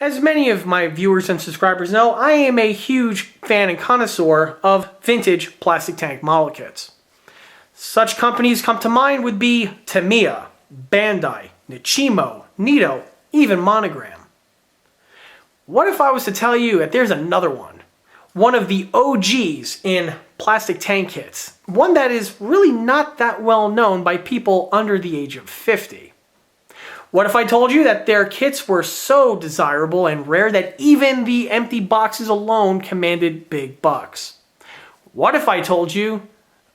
As many of my viewers and subscribers know, I am a huge fan and connoisseur of vintage plastic tank model kits. Such companies come to mind would be Tamiya, Bandai, Nichimo, Nito, even Monogram. What if I was to tell you that there's another one of the OGs in plastic tank kits, one that is really not that well known by people under the age of 50? What if I told you that their kits were so desirable and rare that even the empty boxes alone commanded big bucks? What if I told you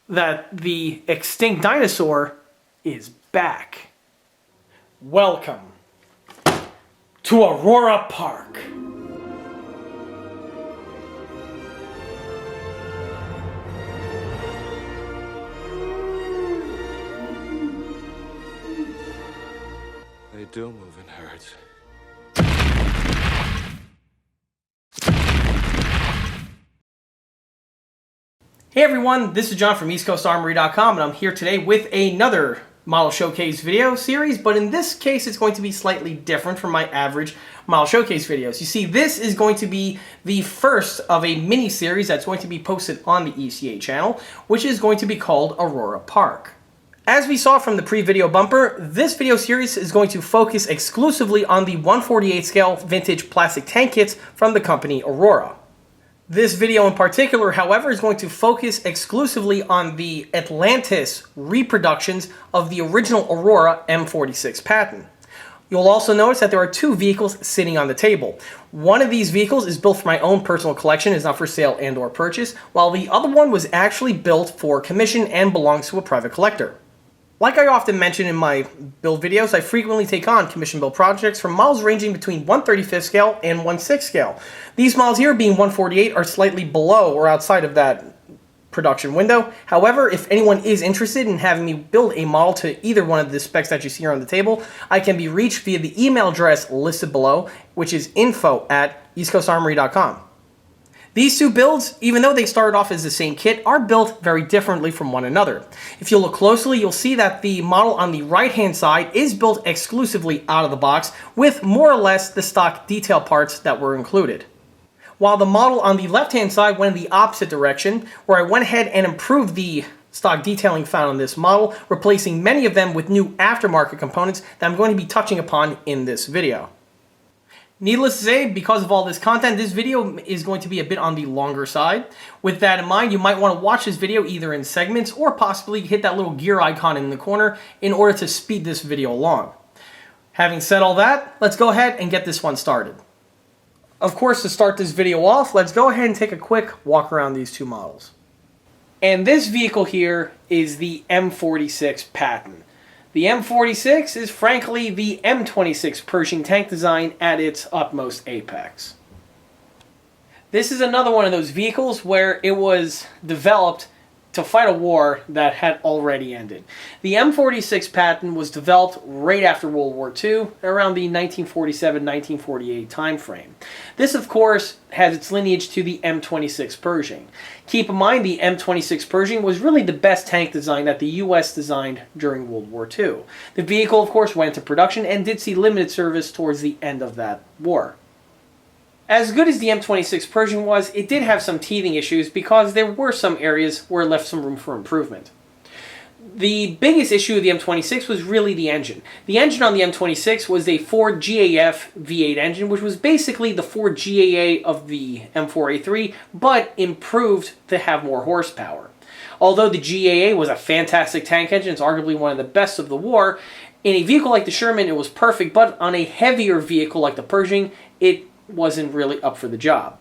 that the extinct dinosaur is back? Welcome to Aurora Park. They do move in herds. Hey everyone, this is John from EastCoastArmory.com, and I'm here today with another model showcase video series, but in this case it's going to be slightly different from my average model showcase videos. You see, this is going to be the first of a mini-series that's going to be posted on the ECA channel, which is going to be called Aurora Park. As we saw from the pre-video bumper, this video series is going to focus exclusively on the 1/48 scale vintage plastic tank kits from the company Aurora. This video in particular, however, is going to focus exclusively on the Atlantis reproductions of the original Aurora M46 Patton. You'll also notice that there are two vehicles sitting on the table. One of these vehicles is built for my own personal collection, is not for sale and or purchase, while the other one was actually built for commission and belongs to a private collector. Like I often mention in my build videos, I frequently take on commission build projects from models ranging between 1/35 scale and 1/6 scale. These models here, being 1/48, are slightly below or outside of that production window. However, if anyone is interested in having me build a model to either one of the specs that you see here on the table, I can be reached via the email address listed below, which is info@eastcoastarmory.com. These two builds, even though they started off as the same kit, are built very differently from one another. If you look closely, you'll see that the model on the right-hand side is built exclusively out of the box, with more or less the stock detail parts that were included. While the model on the left-hand side went in the opposite direction, where I went ahead and improved the stock detailing found on this model, replacing many of them with new aftermarket components that I'm going to be touching upon in this video. Needless to say, because of all this content, this video is going to be a bit on the longer side. With that in mind, you might want to watch this video either in segments or possibly hit that little gear icon in the corner in order to speed this video along. Having said all that, let's go ahead and get this one started. Of course, to start this video off, let's go ahead and take a quick walk around these two models. And this vehicle here is the M46 Patton. The M46 is frankly the M26 Pershing tank design at its utmost apex. This is another one of those vehicles where it was developed to fight a war that had already ended. The M46 Patton was developed right after World War II, around the 1947-1948 time frame. This, of course, has its lineage to the M26 Pershing. Keep in mind, the M26 Pershing was really the best tank design that the US designed during World War II. The vehicle, of course, went into production and did see limited service towards the end of that war. As good as the M26 Pershing was, it did have some teething issues because there were some areas where it left some room for improvement. The biggest issue of the M26 was really the engine. The engine on the M26 was a Ford GAF V8 engine, which was basically the Ford GAA of the M4A3, but improved to have more horsepower. Although the GAA was a fantastic tank engine, it's arguably one of the best of the war, in a vehicle like the Sherman it was perfect, but on a heavier vehicle like the Pershing, it wasn't really up for the job.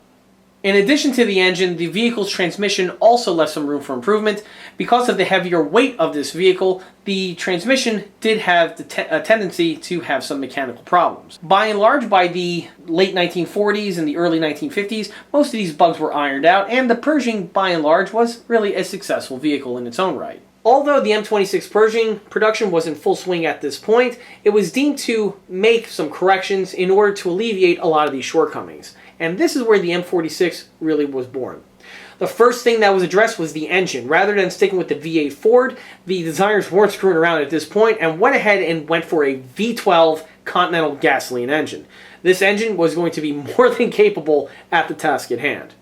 In addition to the engine, the vehicle's transmission also left some room for improvement. Because of the heavier weight of this vehicle, the transmission did have a tendency to have some mechanical problems. By and large, by the late 1940s and the early 1950s, most of these bugs were ironed out, and the Pershing, by and large, was really a successful vehicle in its own right. Although the M26 Pershing production was in full swing at this point, it was deemed to make some corrections in order to alleviate a lot of these shortcomings. And this is where the M46 really was born. The first thing that was addressed was the engine. Rather than sticking with the V8 Ford, the designers weren't screwing around at this point and went ahead and went for a V12 Continental gasoline engine. This engine was going to be more than capable at the task at hand.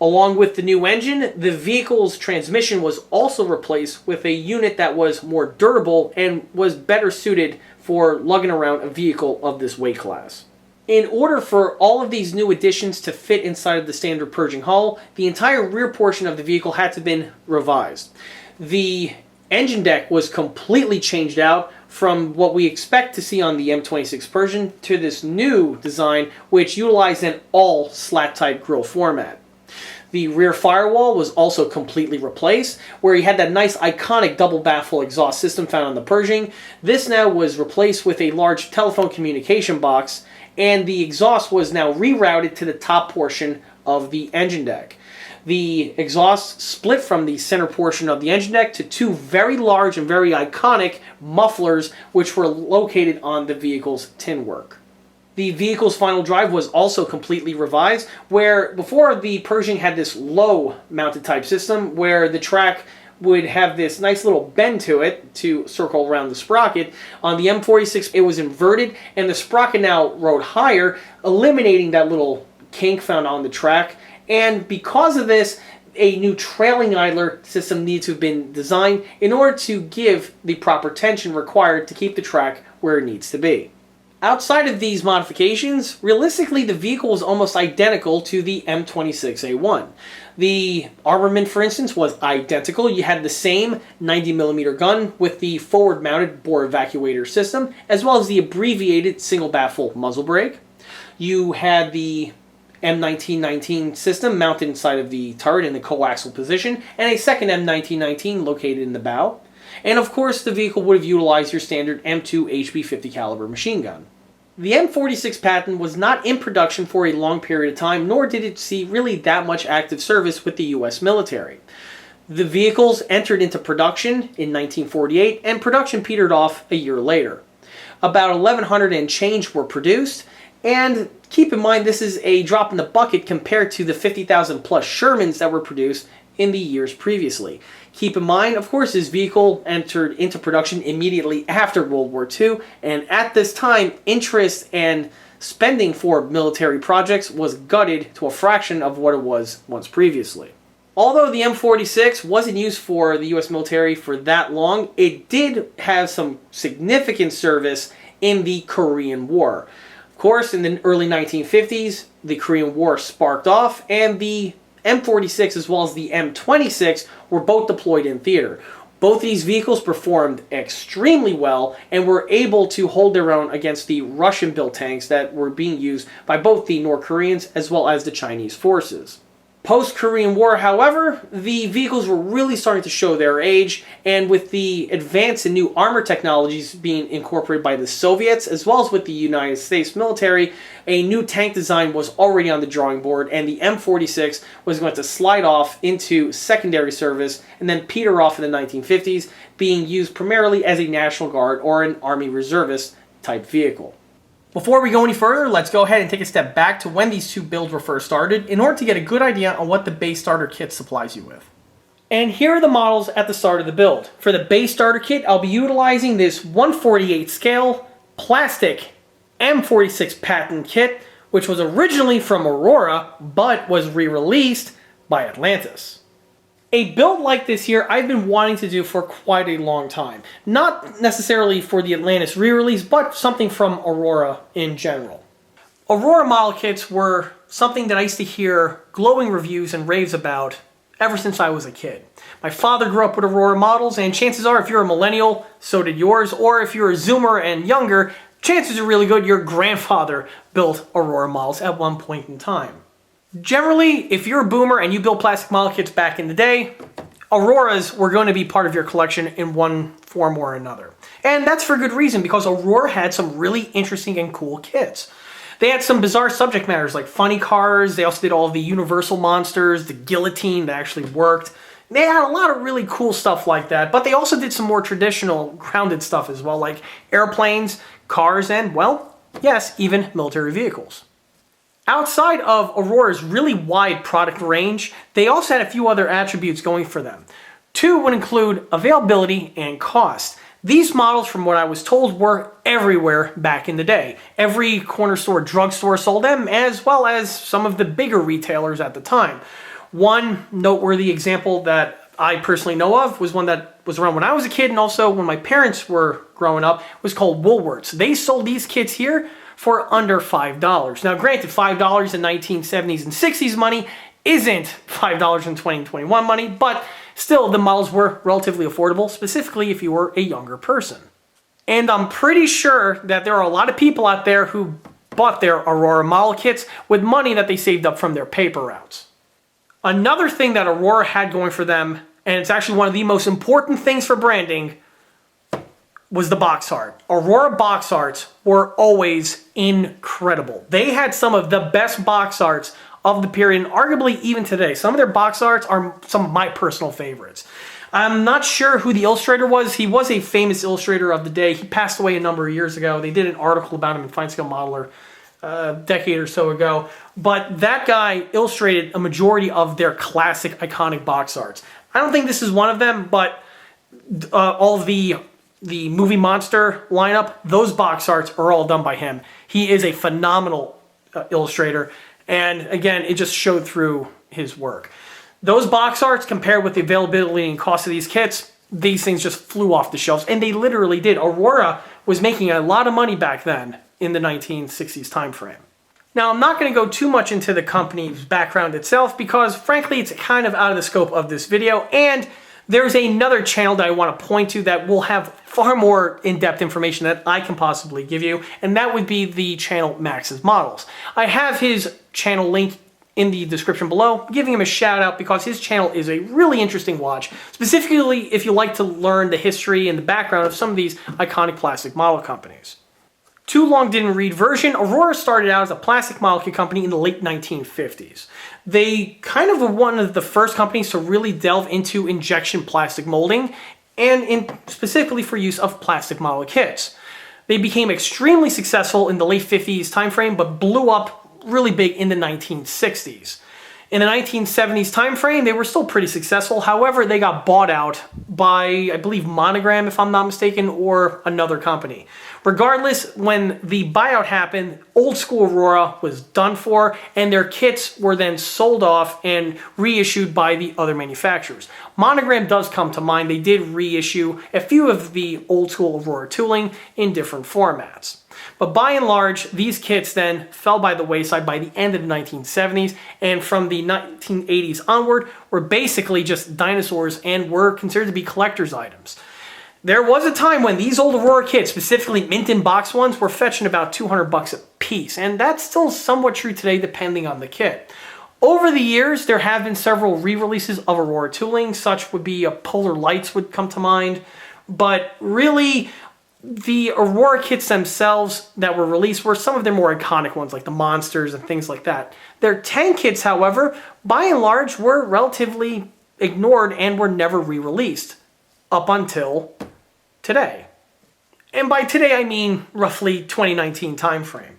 Along with the new engine, the vehicle's transmission was also replaced with a unit that was more durable and was better suited for lugging around a vehicle of this weight class. In order for all of these new additions to fit inside of the standard purging hull, the entire rear portion of the vehicle had to have been revised. The engine deck was completely changed out from what we expect to see on the M46 Persian to this new design, which utilized an all slat-type grille format. The rear firewall was also completely replaced, where you had that nice iconic double baffle exhaust system found on the Pershing. This now was replaced with a large telephone communication box, and the exhaust was now rerouted to the top portion of the engine deck. The exhaust split from the center portion of the engine deck to two very large and very iconic mufflers, which were located on the vehicle's tin work. The vehicle's final drive was also completely revised, where before the Pershing had this low mounted type system where the track would have this nice little bend to it to circle around the sprocket. On the M46 it was inverted and the sprocket now rode higher, eliminating that little kink found on the track. And because of this, a new trailing idler system needs to have been designed in order to give the proper tension required to keep the track where it needs to be. Outside of these modifications, realistically the vehicle was almost identical to the M26A1. The armament, for instance, was identical. You had the same 90mm gun with the forward-mounted bore evacuator system, as well as the abbreviated single-baffle muzzle brake. You had the M1919 system mounted inside of the turret in the coaxial position, and a second M1919 located in the bow. And of course, the vehicle would have utilized your standard M2 HB50 caliber machine gun. The M46 Patton was not in production for a long period of time, nor did it see really that much active service with the US military. The vehicles entered into production in 1948, and production petered off a year later. About 1,100 and change were produced, and keep in mind this is a drop in the bucket compared to the 50,000 plus Shermans that were produced in the years previously. Keep in mind, of course, this vehicle entered into production immediately after World War II, and at this time, interest and spending for military projects was gutted to a fraction of what it was once previously. Although the M46 wasn't used for the US military for that long, it did have some significant service in the Korean War. Of course, in the early 1950s, the Korean War sparked off, and the M46 as well as the M26 were both deployed in theater. Both these vehicles performed extremely well and were able to hold their own against the Russian-built tanks that were being used by both the North Koreans as well as the Chinese forces. Post-Korean War, however, the vehicles were really starting to show their age, and with the advance in new armor technologies being incorporated by the Soviets, as well as with the United States military, a new tank design was already on the drawing board, and the M46 was going to slide off into secondary service and then peter off in the 1950s, being used primarily as a National Guard or an Army Reservist type vehicle. Before we go any further, let's go ahead and take a step back to when these two builds were first started in order to get a good idea on what the base starter kit supplies you with. And here are the models at the start of the build. For the base starter kit, I'll be utilizing this 1/48 scale plastic M46 Patton kit, which was originally from Aurora, but was re-released by Atlantis. A build like this here, I've been wanting to do for quite a long time. Not necessarily for the Atlantis re-release, but something from Aurora in general. Aurora model kits were something that I used to hear glowing reviews and raves about ever since I was a kid. My father grew up with Aurora models, and chances are if you're a millennial, so did yours, or if you're a Zoomer and younger, chances are really good your grandfather built Aurora models at one point in time. Generally, if you're a boomer and you built plastic model kits back in the day, Auroras were going to be part of your collection in one form or another. And that's for good reason, because Aurora had some really interesting and cool kits. They had some bizarre subject matters like funny cars. They also did all of the Universal monsters, the guillotine that actually worked. They had a lot of really cool stuff like that, but they also did some more traditional grounded stuff as well, like airplanes, cars, and, well, yes, even military vehicles. Outside of Aurora's really wide product range, they also had a few other attributes going for them. Two would include availability and cost. These models, from what I was told, were everywhere back in the day. Every corner store, drugstore sold them, as well as some of the bigger retailers at the time. One noteworthy example that I personally know of was one that was around when I was a kid and also when my parents were growing up, was called Woolworths. They sold these kits here for under $5. Now granted, $5 in 1970s and 60s money isn't $5 in 2021 money, but still the models were relatively affordable, specifically if you were a younger person. And I'm pretty sure that there are a lot of people out there who bought their Aurora model kits with money that they saved up from their paper routes. Another thing that Aurora had going for them, and it's actually one of the most important things for branding, was the box art. Aurora box arts were always incredible. They had some of the best box arts of the period, and arguably even today. Some of their box arts are some of my personal favorites. I'm not sure who the illustrator was. He was a famous illustrator of the day. He passed away a number of years ago. They did an article about him in Fine Scale Modeler a decade or so ago. But that guy illustrated a majority of their classic, iconic box arts. I don't think this is one of them, but all of the Movie Monster lineup, those box arts are all done by him. He is a phenomenal illustrator. And again, it just showed through his work. Those box arts, compared with the availability and cost of these kits, these things just flew off the shelves. And they literally did. Aurora was making a lot of money back then in the 1960s time frame. Now, I'm not going to go too much into the company's background itself because, frankly, it's kind of out of the scope of this video. And there's another channel that I want to point to that will have far more in-depth information that I can possibly give you, and that would be the channel Max's Models. I have his channel link in the description below, giving him a shout out because his channel is a really interesting watch, specifically if you like to learn the history and the background of some of these iconic plastic model companies. Too long didn't read version, Aurora started out as a plastic model kit company in the late 1950s. They kind of were one of the first companies to really delve into injection plastic molding and specifically for use of plastic model kits. They became extremely successful in the late 50s timeframe, but blew up really big in the 1960s. In the 1970s timeframe, they were still pretty successful. However, they got bought out by, I believe, Monogram, if I'm not mistaken, or another company. Regardless, when the buyout happened, old school Aurora was done for, and their kits were then sold off and reissued by the other manufacturers. Monogram does come to mind. They did reissue a few of the old school Aurora tooling in different formats. But by and large, these kits then fell by the wayside by the end of the 1970s, and from the 1980s onward were basically just dinosaurs and were considered to be collector's items. There was a time when these old Aurora kits, specifically mint in box ones, were fetching about $200 a piece, and that's still somewhat true today depending on the kit. Over the years, there have been several re-releases of Aurora tooling. Such would be Polar Lights would come to mind, but really the Aurora kits themselves that were released were some of their more iconic ones, like the Monsters and things like that. Their 10 kits, however, by and large, were relatively ignored and were never re-released up until today. And by today, I mean roughly 2019 timeframe.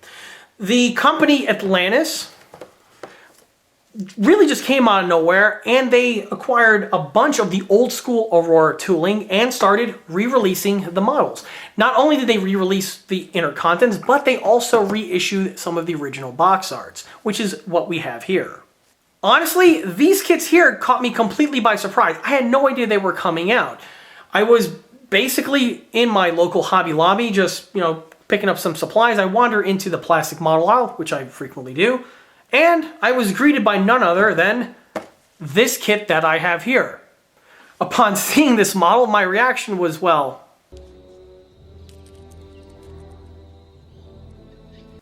The company Atlantis really just came out of nowhere, and they acquired a bunch of the old school Aurora tooling and started re-releasing the models. Not only did they re-release the inner contents, but they also reissued some of the original box arts, which is what we have here. Honestly, these kits here caught me completely by surprise. I had no idea they were coming out. I was basically in my local Hobby Lobby, just, picking up some supplies. I wander into the plastic model aisle, which I frequently do, and I was greeted by none other than this kit that I have here. Upon seeing this model, my reaction was, well.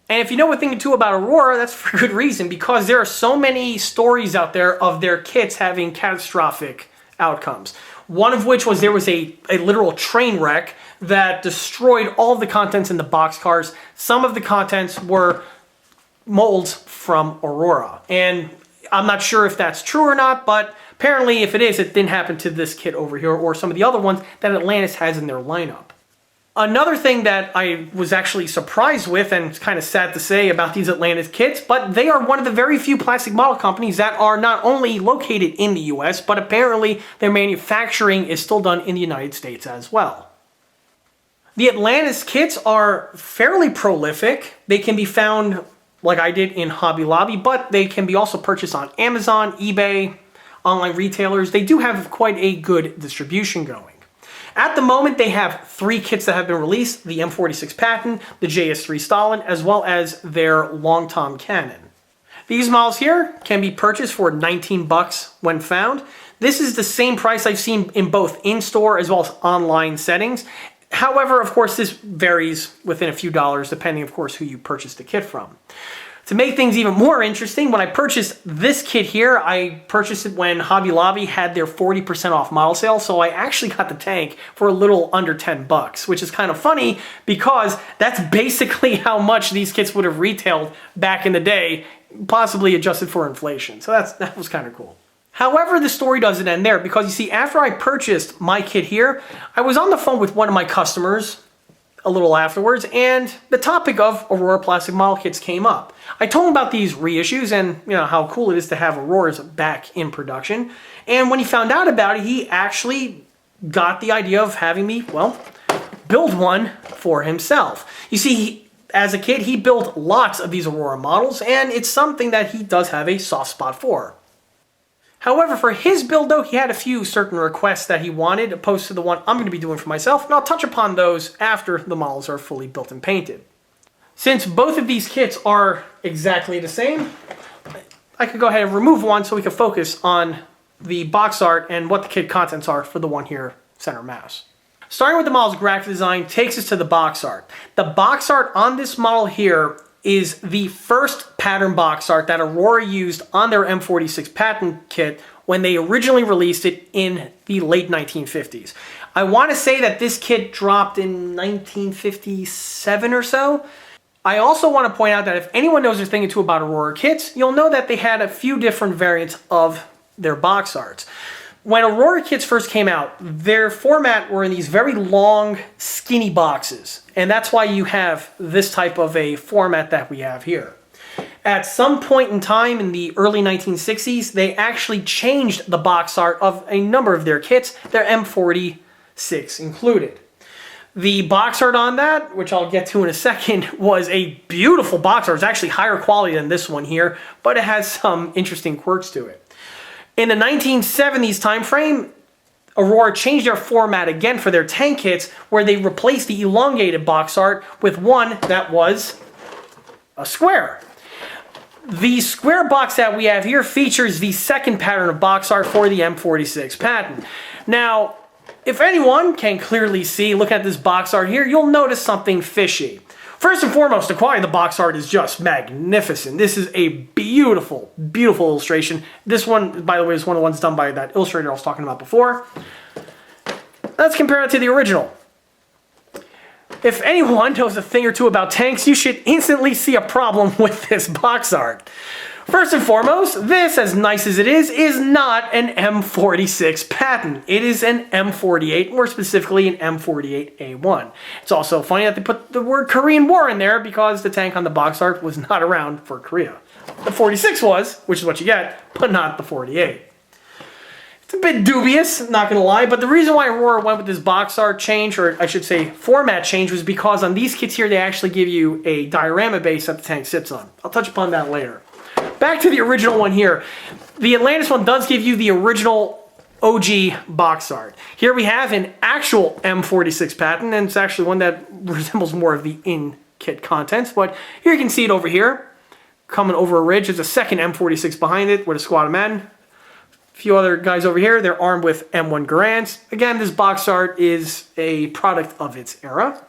And if you know a thing or two about Aurora, that's for good reason, because there are so many stories out there of their kits having catastrophic outcomes. One of which was there was a literal train wreck that destroyed all of the contents in the boxcars. Some of the contents were molds from Aurora. And I'm not sure if that's true or not, but apparently if it is, it didn't happen to this kit over here or some of the other ones that Atlantis has in their lineup. Another thing that I was actually surprised with, and it's kind of sad to say about these Atlantis kits, but they are one of the very few plastic model companies that are not only located in the US, but apparently their manufacturing is still done in the United States as well. The Atlantis kits are fairly prolific. They can be found, like I did, in Hobby Lobby, but they can be also purchased on Amazon, eBay, online retailers. They do have quite a good distribution going. At the moment, they have 3 kits that have been released: the M46 Patton, the JS3 Stalin, as well as their Long Tom Cannon. These models here can be purchased for $19 when found. This is the same price I've seen in both in-store as well as online settings. However, of course, this varies within a few dollars, depending, of course, who you purchased the kit from. To make things even more interesting, when I purchased this kit here, I purchased it when Hobby Lobby had their 40% off model sale, so I actually got the tank for a little under $10, which is kind of funny because that's basically how much these kits would have retailed back in the day, possibly adjusted for inflation. So that was kind of cool. However, the story doesn't end there, because you see, after I purchased my kit here, I was on the phone with one of my customers a little afterwards, and the topic of Aurora plastic model kits came up. I told him about these reissues and how cool it is to have Auroras back in production. And when he found out about it, he actually got the idea of having me, well, build one for himself. You see, as a kid, he built lots of these Aurora models, and it's something that he does have a soft spot for. However, for his build, though, he had a few certain requests that he wanted, opposed to the one I'm going to be doing for myself, and I'll touch upon those after the models are fully built and painted. Since both of these kits are exactly the same, I could go ahead and remove one so we can focus on the box art and what the kit contents are for the one here, center mass. Starting with the model's graphic design takes us to the box art. The box art on this model here is the first pattern box art that Aurora used on their M46 Patton kit when they originally released it in the late 1950s. I want to say that this kit dropped in 1957 or so. I also want to point out that if anyone knows a thing or two about Aurora kits, you'll know that they had a few different variants of their box arts. When Aurora kits first came out, their format were in these very long, skinny boxes. And that's why you have this type of a format that we have here. At some point in time in the early 1960s, they actually changed the box art of a number of their kits, their M46 included. The box art on that, which I'll get to in a second, was a beautiful box art. It's actually higher quality than this one here, but it has some interesting quirks to it. In the 1970s time frame, Aurora changed their format again for their tank kits, where they replaced the elongated box art with one that was a square. The square box that we have here features the second pattern of box art for the M46 Patton. Now, if anyone can clearly see, look at this box art here, you'll notice something fishy. First and foremost, the quality of the box art is just magnificent. This is a beautiful, beautiful illustration. This one, by the way, is one of the ones done by that illustrator I was talking about before. Let's compare it to the original. If anyone knows a thing or two about tanks, you should instantly see a problem with this box art. First and foremost, this, as nice as it is not an M46 Patton. It is an M48, more specifically an M48A1. It's also funny that they put the word Korean War in there because the tank on the box art was not around for Korea. The 46 was, which is what you get, but not the 48. It's a bit dubious, not going to lie, but the reason why Aurora went with this box art change, or I should say format change, was because on these kits here they actually give you a diorama base that the tank sits on. I'll touch upon that later. Back to the original one here. The Atlantis one does give you the original OG box art. Here we have an actual M46 Patton, and it's actually one that resembles more of the in-kit contents, but here you can see it over here, coming over a ridge. There's a second M46 behind it with a squad of men. A few other guys over here, they're armed with M1 Garands. Again, this box art is a product of its era.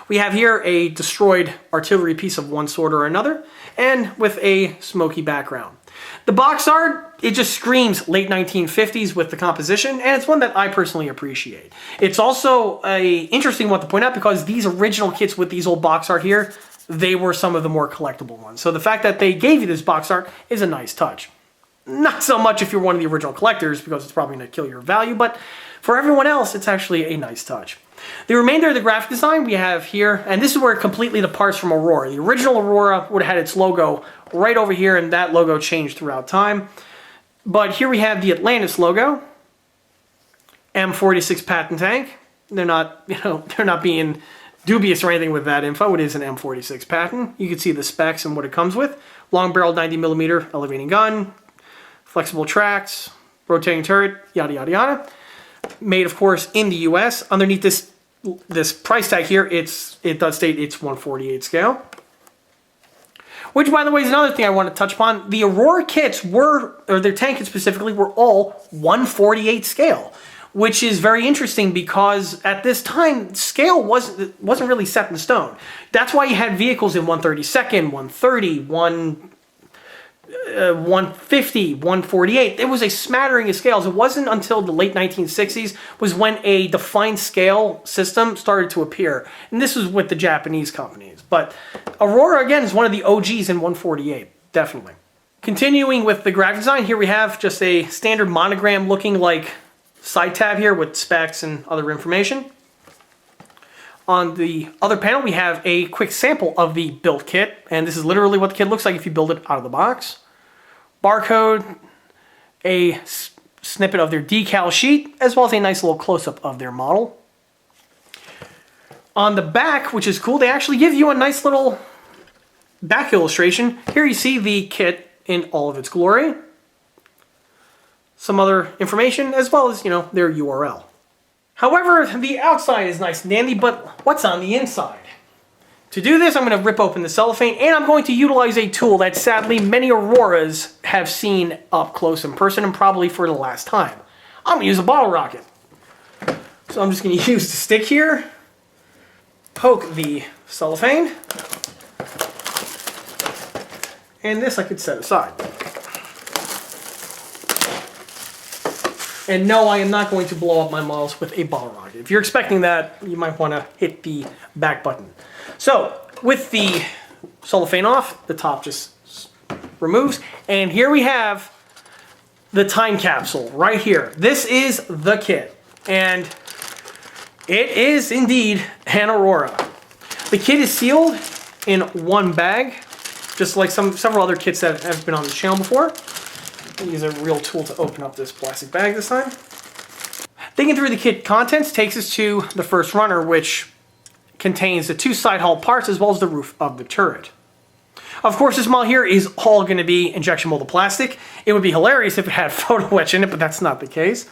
We have here a destroyed artillery piece of one sort or another, and with a smoky background. The box art, it just screams late 1950s with the composition, and it's one that I personally appreciate. It's also an interesting one to point out because these original kits with these old box art here, they were some of the more collectible ones. So the fact that they gave you this box art is a nice touch. Not so much if you're one of the original collectors because it's probably going to kill your value, but for everyone else, it's actually a nice touch. The remainder of the graphic design we have here, and this is where it completely departs from Aurora. The original Aurora would have had its logo right over here, and that logo changed throughout time. But here we have the Atlantis logo, M46 Patton tank, They're not, they're not being dubious or anything with that info. It is an M46 Patton. You can see the specs and what it comes with. Long barrel 90mm elevating gun, flexible tracks, rotating turret, yada, yada, yada. Made, of course, in the US. Underneath this price tag here, it does state it's 1/48 scale. Which, by the way, is another thing I want to touch upon. The Aurora kits or their tank kits specifically, were all 1/48 scale. Which is very interesting because at this time, scale wasn't really set in stone. That's why you had vehicles in 1/32, 1/30, 1/50, 1/48. It was a smattering of scales. It wasn't until the late 1960s was when a defined scale system started to appear. And this was with the Japanese companies. But Aurora, again, is one of the OGs in 1/48, definitely. Continuing with the graphic design, here we have just a standard monogram looking like side tab here with specs and other information. On the other panel, we have a quick sample of the build kit, and this is literally what the kit looks like if you build it out of the box. Barcode, a snippet of their decal sheet, as well as a nice little close-up of their model. On the back, which is cool, they actually give you a nice little back illustration. Here you see the kit in all of its glory. Some other information, as well as, their URL. However, the outside is nice and dandy, but what's on the inside? To do this, I'm going to rip open the cellophane, and I'm going to utilize a tool that sadly many Auroras have seen up close in person, and probably for the last time. I'm going to use a bottle rocket. So I'm just going to use the stick here, poke the cellophane, and this I could set aside. And no, I am not going to blow up my models with a bottle rocket. If you're expecting that, you might want to hit the back button. So, with the cellophane off, the top just removes. And here we have the time capsule right here. This is the kit. And it is indeed an Aurora. The kit is sealed in one bag, just like several other kits that have been on the channel before. Use a real tool to open up this plastic bag this time. Digging through the kit contents takes us to the first runner, which contains the two side hull parts as well as the roof of the turret. Of course, this model here is all going to be injection molded plastic. It would be hilarious if it had photo etch in it, but that's not the case.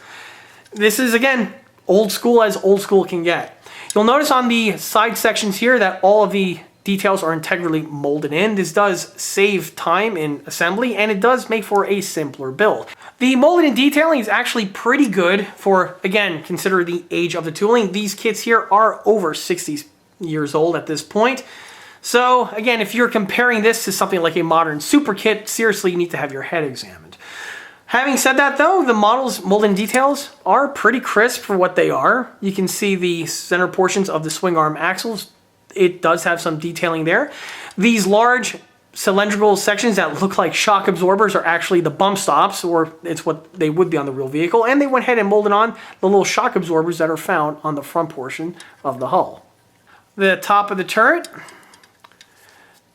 This is, again, old school as old school can get. You'll notice on the side sections here that all of the details are integrally molded in. This does save time in assembly, and it does make for a simpler build. The molded in detailing is actually pretty good for, again, consider the age of the tooling. These kits here are over 60 years old at this point. So, again, if you're comparing this to something like a modern super kit, seriously, you need to have your head examined. Having said that, though, the model's molded in details are pretty crisp for what they are. You can see the center portions of the swing arm axles. It does have some detailing there. These large cylindrical sections that look like shock absorbers are actually the bump stops, or it's what they would be on the real vehicle, and they went ahead and molded on the little shock absorbers that are found on the front portion of the hull. The top of the turret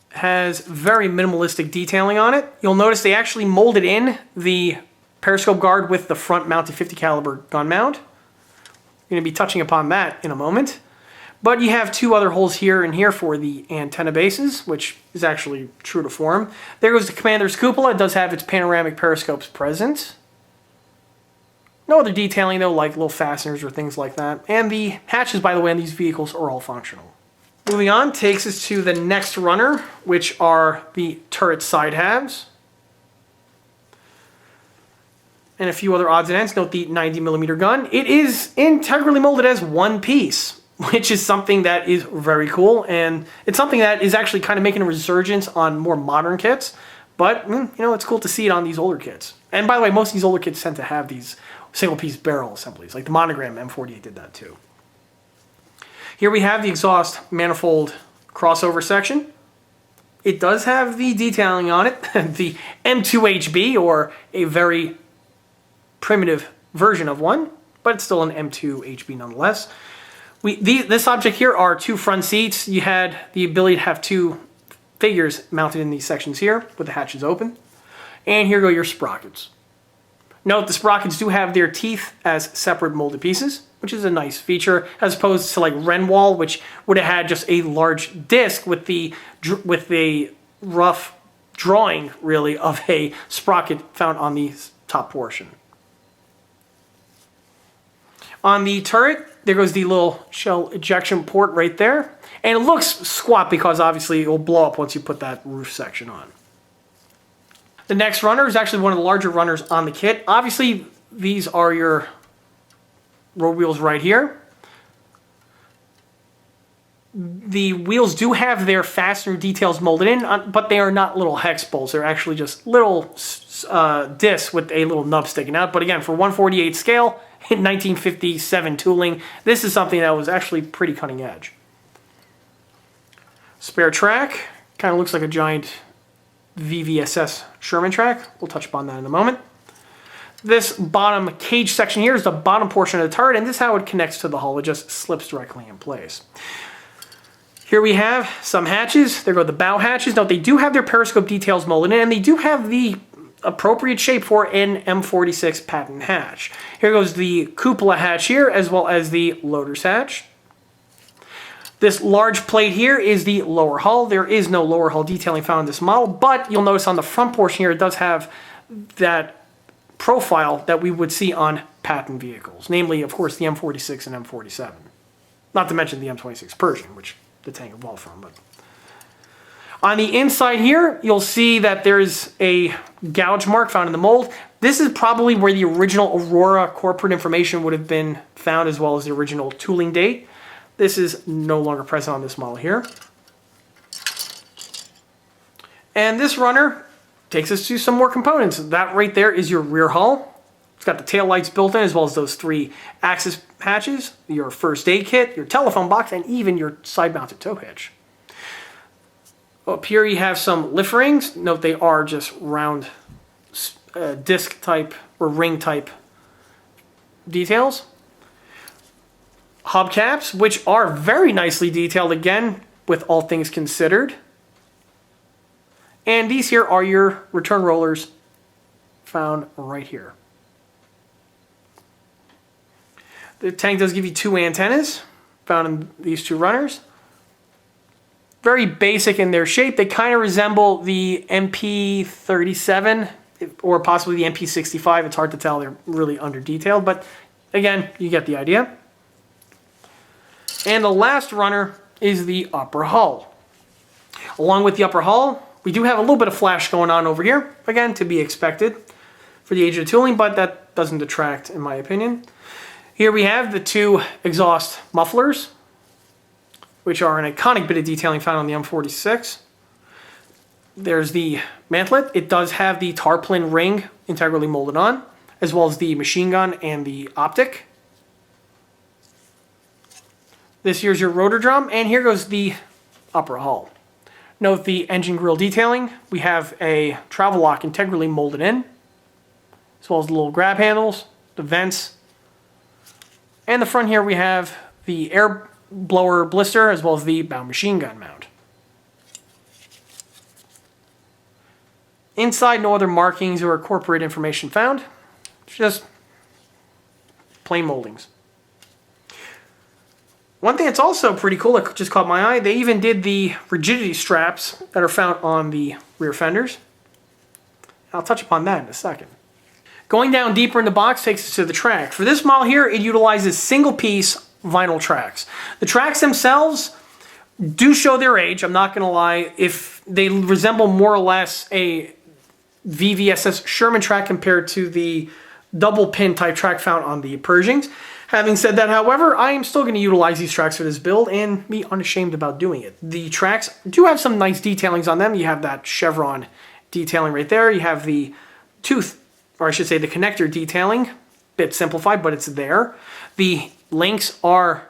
has very minimalistic detailing on it. You'll notice they actually molded in the periscope guard with the front mounted 50 caliber gun mount. We're going to be touching upon that in a moment. But you have two other holes here and here for the antenna bases, which is actually true to form. There goes the commander's cupola. It does have its panoramic periscopes present. No other detailing though, like little fasteners or things like that. And the hatches, by the way, on these vehicles are all functional. Moving on takes us to the next runner, which are the turret side halves. And a few other odds and ends. Note the 90mm gun. It is integrally molded as one piece, which is something that is very cool, and it's something that is actually kind of making a resurgence on more modern kits, but, it's cool to see it on these older kits. And by the way, most of these older kits tend to have these single-piece barrel assemblies, like the Monogram M48 did that too. Here we have the exhaust manifold crossover section. It does have the detailing on it, the M2HB, or a very primitive version of one, but it's still an M2HB nonetheless. This object here are two front seats. You had the ability to have two figures mounted in these sections here with the hatches open. And here go your sprockets. Note the sprockets do have their teeth as separate molded pieces. which is a nice feature, as opposed to like Renwall, which would have had just a large disc with the rough drawing, really, of a sprocket found on the top portion. On the turret, there goes the little shell ejection port right there. And it looks squat because obviously it will blow up once you put that roof section on. The next runner is actually one of the larger runners on the kit. Obviously, these are your road wheels right here. The wheels do have their fastener details molded in, but they are not little hex bolts. They're actually just little discs with a little nub sticking out. But again, for 1/48 scale, in 1957 tooling, this is something that was actually pretty cutting edge. Spare track, kind of looks like a giant VVSS Sherman track. We'll touch upon that in a moment. This bottom cage section here is the bottom portion of the turret, and this is how it connects to the hull. It just slips directly in place. Here we have some hatches. There go the bow hatches. Now, they do have their periscope details molded in, and they do have the appropriate shape for an M46 Patton hatch. Here goes the cupola hatch here, as well as the loader's hatch. This large plate here is the lower hull. There is no lower hull detailing found in this model, but you'll notice on the front portion here, it does have that profile that we would see on Patton vehicles, namely, of course, the M46 and M47. Not to mention the M26 Persian, which the tank evolved from. But on the inside here, you'll see that there's a gouge mark found in the mold. This is probably where the original Aurora corporate information would have been found, as well as the original tooling date. This is no longer present on this model here. And this runner takes us to some more components. That right there is your rear hull. It's got the tail lights built in, as well as those 3 axis hatches, your first aid kit, your telephone box, and even your side-mounted tow hitch. Up here you have some lift rings. Note they are just round disc type or ring type details. Hubcaps, which are very nicely detailed again, with all things considered. And these here are your return rollers found right here. The tank does give you 2 antennas found in these 2 runners. Very basic in their shape. They kind of resemble the MP37 or possibly the MP65. It's hard to tell. They're really under detailed, but again, you get the idea. And the last runner is the upper hull. Along with the upper hull, we do have a little bit of flash going on over here. Again, to be expected for the age of the tooling, but that doesn't detract in my opinion. Here we have the 2 exhaust mufflers, which are an iconic bit of detailing found on the M46. There's the mantlet. It does have the tarpaulin ring integrally molded on, as well as the machine gun and the optic. This here's your rotor drum, and here goes the upper hull. Note the engine grill detailing. We have a travel lock integrally molded in, as well as the little grab handles, the vents. And the front here we have the air blower blister, as well as the bow machine gun mount. Inside, no other markings or corporate information found. It's just plain moldings. One thing that's also pretty cool that just caught my eye, they even did the rigidity straps that are found on the rear fenders. I'll touch upon that in a second. Going down deeper in the box takes us to the track. For this model here, it utilizes single-piece vinyl tracks. The tracks themselves do show their age, I'm not going to lie. If they resemble more or less a VVSS Sherman track compared to the double pin type track found on the Pershings. Having said that, however, I am still going to utilize these tracks for this build and be unashamed about doing it. The tracks do have some nice detailings on them. You have that chevron detailing right there. You have the tooth, or I should say the connector detailing. Bit simplified, but it's there. The links are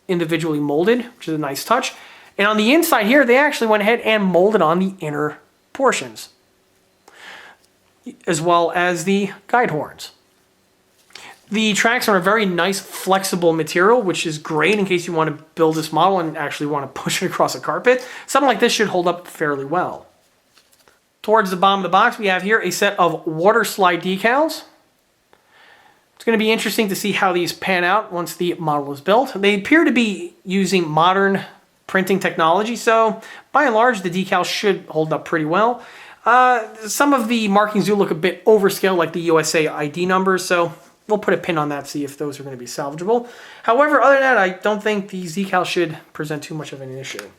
individually molded, which is a nice touch. And on the inside here, they actually went ahead and molded on the inner portions, as well as the guide horns. The tracks are a very nice flexible material, which is great in case you want to build this model and actually want to push it across a carpet. Something like this should hold up fairly well. Towards the bottom of the box, we have here a set of water slide decals. It's going to be interesting to see how these pan out once the model is built. They appear to be using modern printing technology, so by and large the decals should hold up pretty well. Some of the markings do look a bit overscaled, like the USA ID numbers, so we'll put a pin on that, see if those are going to be salvageable. However, other than that, I don't think these decals should present too much of an issue.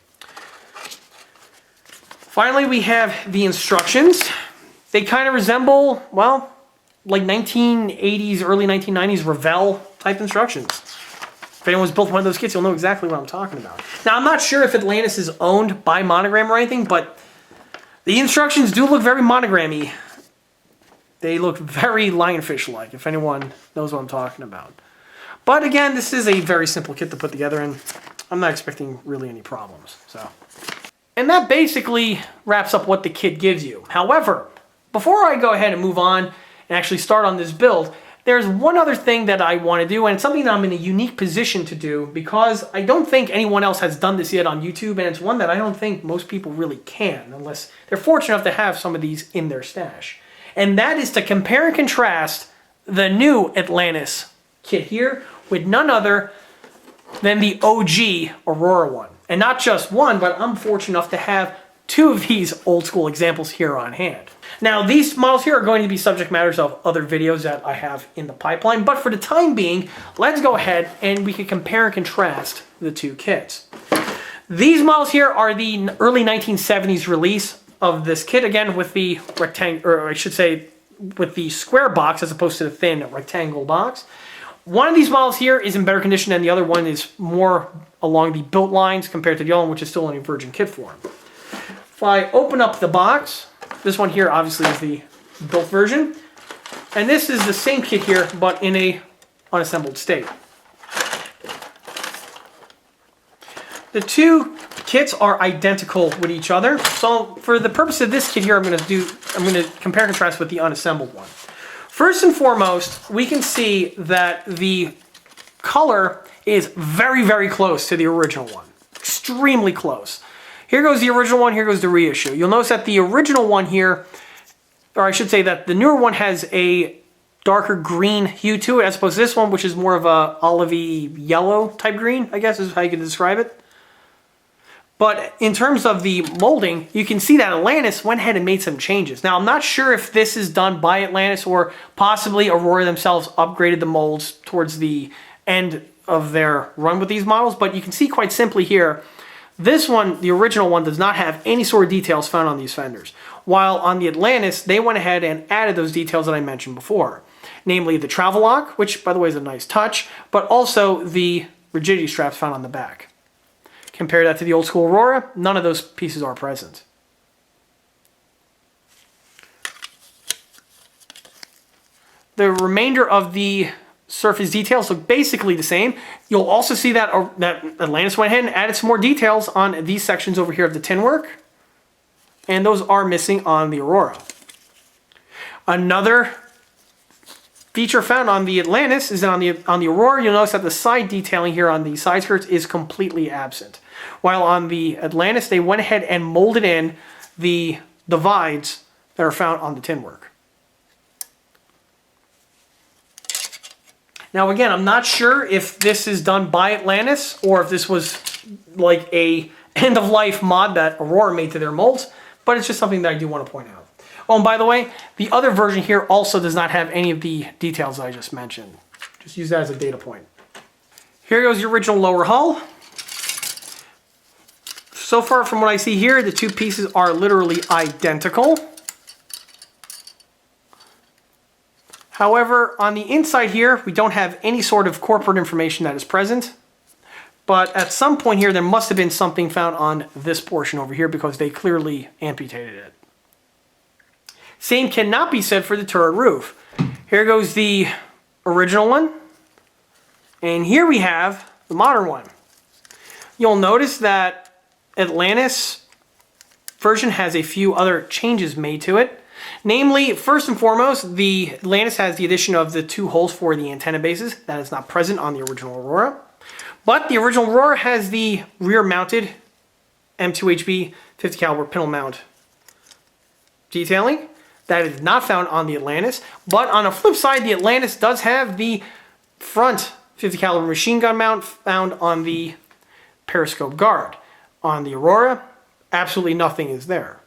Finally, we have the instructions. They kind of resemble, well, like 1980s, early 1990s Revell type instructions. If anyone's built one of those kits, you'll know exactly what I'm talking about. Now, I'm not sure if Atlantis is owned by Monogram or anything, but the instructions do look very monogrammy. They look very lionfish-like, if anyone knows what I'm talking about. But again, this is a very simple kit to put together, and I'm not expecting really any problems. And that basically wraps up what the kit gives you. However, before I go ahead and move on and actually start on this build, there's one other thing that I want to do, and it's something that I'm in a unique position to do because I don't think anyone else has done this yet on YouTube, and it's one that I don't think most people really can, unless they're fortunate enough to have some of these in their stash. And that is to compare and contrast the new Atlantis kit here with none other than the OG Aurora one. And not just one, but I'm fortunate enough to have two of these old school examples here on hand. Now, these models here are going to be subject matters of other videos that I have in the pipeline, but for the time being, let's go ahead and we can compare and contrast the two kits. These models here are the early 1970s release of this kit, again with the rectangle, or I should say with the square box as opposed to the thin rectangle box. One of these models here is in better condition than the other one is more along the built lines compared to the other one, which is still in a virgin kit form. If I open up the box, this one here obviously is the built version, and this is the same kit here but in a unassembled state. The two kits are identical with each other, so for the purpose of this kit here, I'm going to compare and contrast with the unassembled one. First and foremost, we can see that the color is very, very close to the original one. Extremely close. Here goes the original one, here goes the reissue. You'll notice that the original one here, or I should say that the newer one has a darker green hue to it, as opposed to this one, which is more of a olivey yellow type green, I guess is how you can describe it. But in terms of the molding, you can see that Atlantis went ahead and made some changes. Now, I'm not sure if this is done by Atlantis or possibly Aurora themselves upgraded the molds towards the end of their run with these models, but you can see quite simply here, this one, the original one, does not have any sort of details found on these fenders. While on the Atlantis, they went ahead and added those details that I mentioned before. Namely the travel lock, which by the way is a nice touch, but also the rigidity straps found on the back. Compare that to the old school Aurora, none of those pieces are present. The remainder of the surface details look basically the same. You'll also see that Atlantis went ahead and added some more details on these sections over here of the tin work, and those are missing on the Aurora. Another feature found on the Atlantis is that on the Aurora, you'll notice that the side detailing here on the side skirts is completely absent. While on the Atlantis, they went ahead and molded in the divides that are found on the tin work. Now again, I'm not sure if this is done by Atlantis or if this was like a end-of-life mod that Aurora made to their molds, but it's just something that I do want to point out. Oh, and by the way, the other version here also does not have any of the details I just mentioned. Just use that as a data point. Here goes the original lower hull. So far from what I see here, the two pieces are literally identical. However, on the inside here, we don't have any sort of corporate information that is present. But at some point here, there must have been something found on this portion over here because they clearly amputated it. Same cannot be said for the turret roof. Here goes the original one. And here we have the modern one. You'll notice that Atlantis version has a few other changes made to it. Namely, first and foremost, the Atlantis has the addition of the two holes for the antenna bases. That is not present on the original Aurora. But the original Aurora has the rear-mounted M2HB 50 caliber pintle mount detailing. That is not found on the Atlantis. But on the flip side, the Atlantis does have the front 50 caliber machine gun mount found on the periscope guard. On the Aurora, absolutely nothing is there.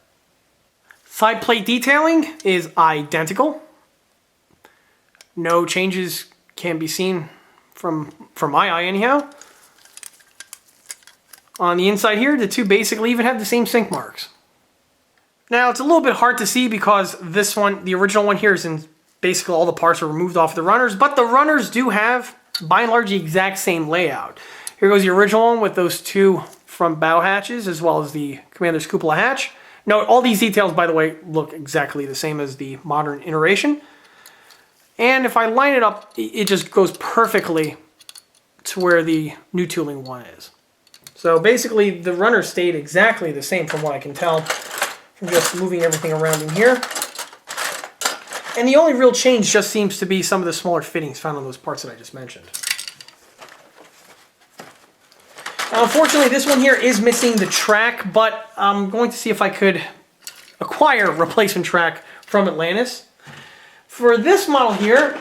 Side plate detailing is identical. No changes can be seen from my eye anyhow. On the inside here, the two basically even have the same sink marks. Now, it's a little bit hard to see because this one, the original one here, is in basically all the parts are removed off the runners, but the runners do have, by and large, the exact same layout. Here goes the original one with those two front bow hatches, as well as the commander's cupola hatch. Note, all these details, by the way, look exactly the same as the modern iteration. And if I line it up, it just goes perfectly to where the new tooling one is. So basically, the runner stayed exactly the same from what I can tell from just moving everything around in here. And the only real change just seems to be some of the smaller fittings found on those parts that I just mentioned. Now, unfortunately, this one here is missing the track, but I'm going to see if I could acquire replacement track from Atlantis. For this model here,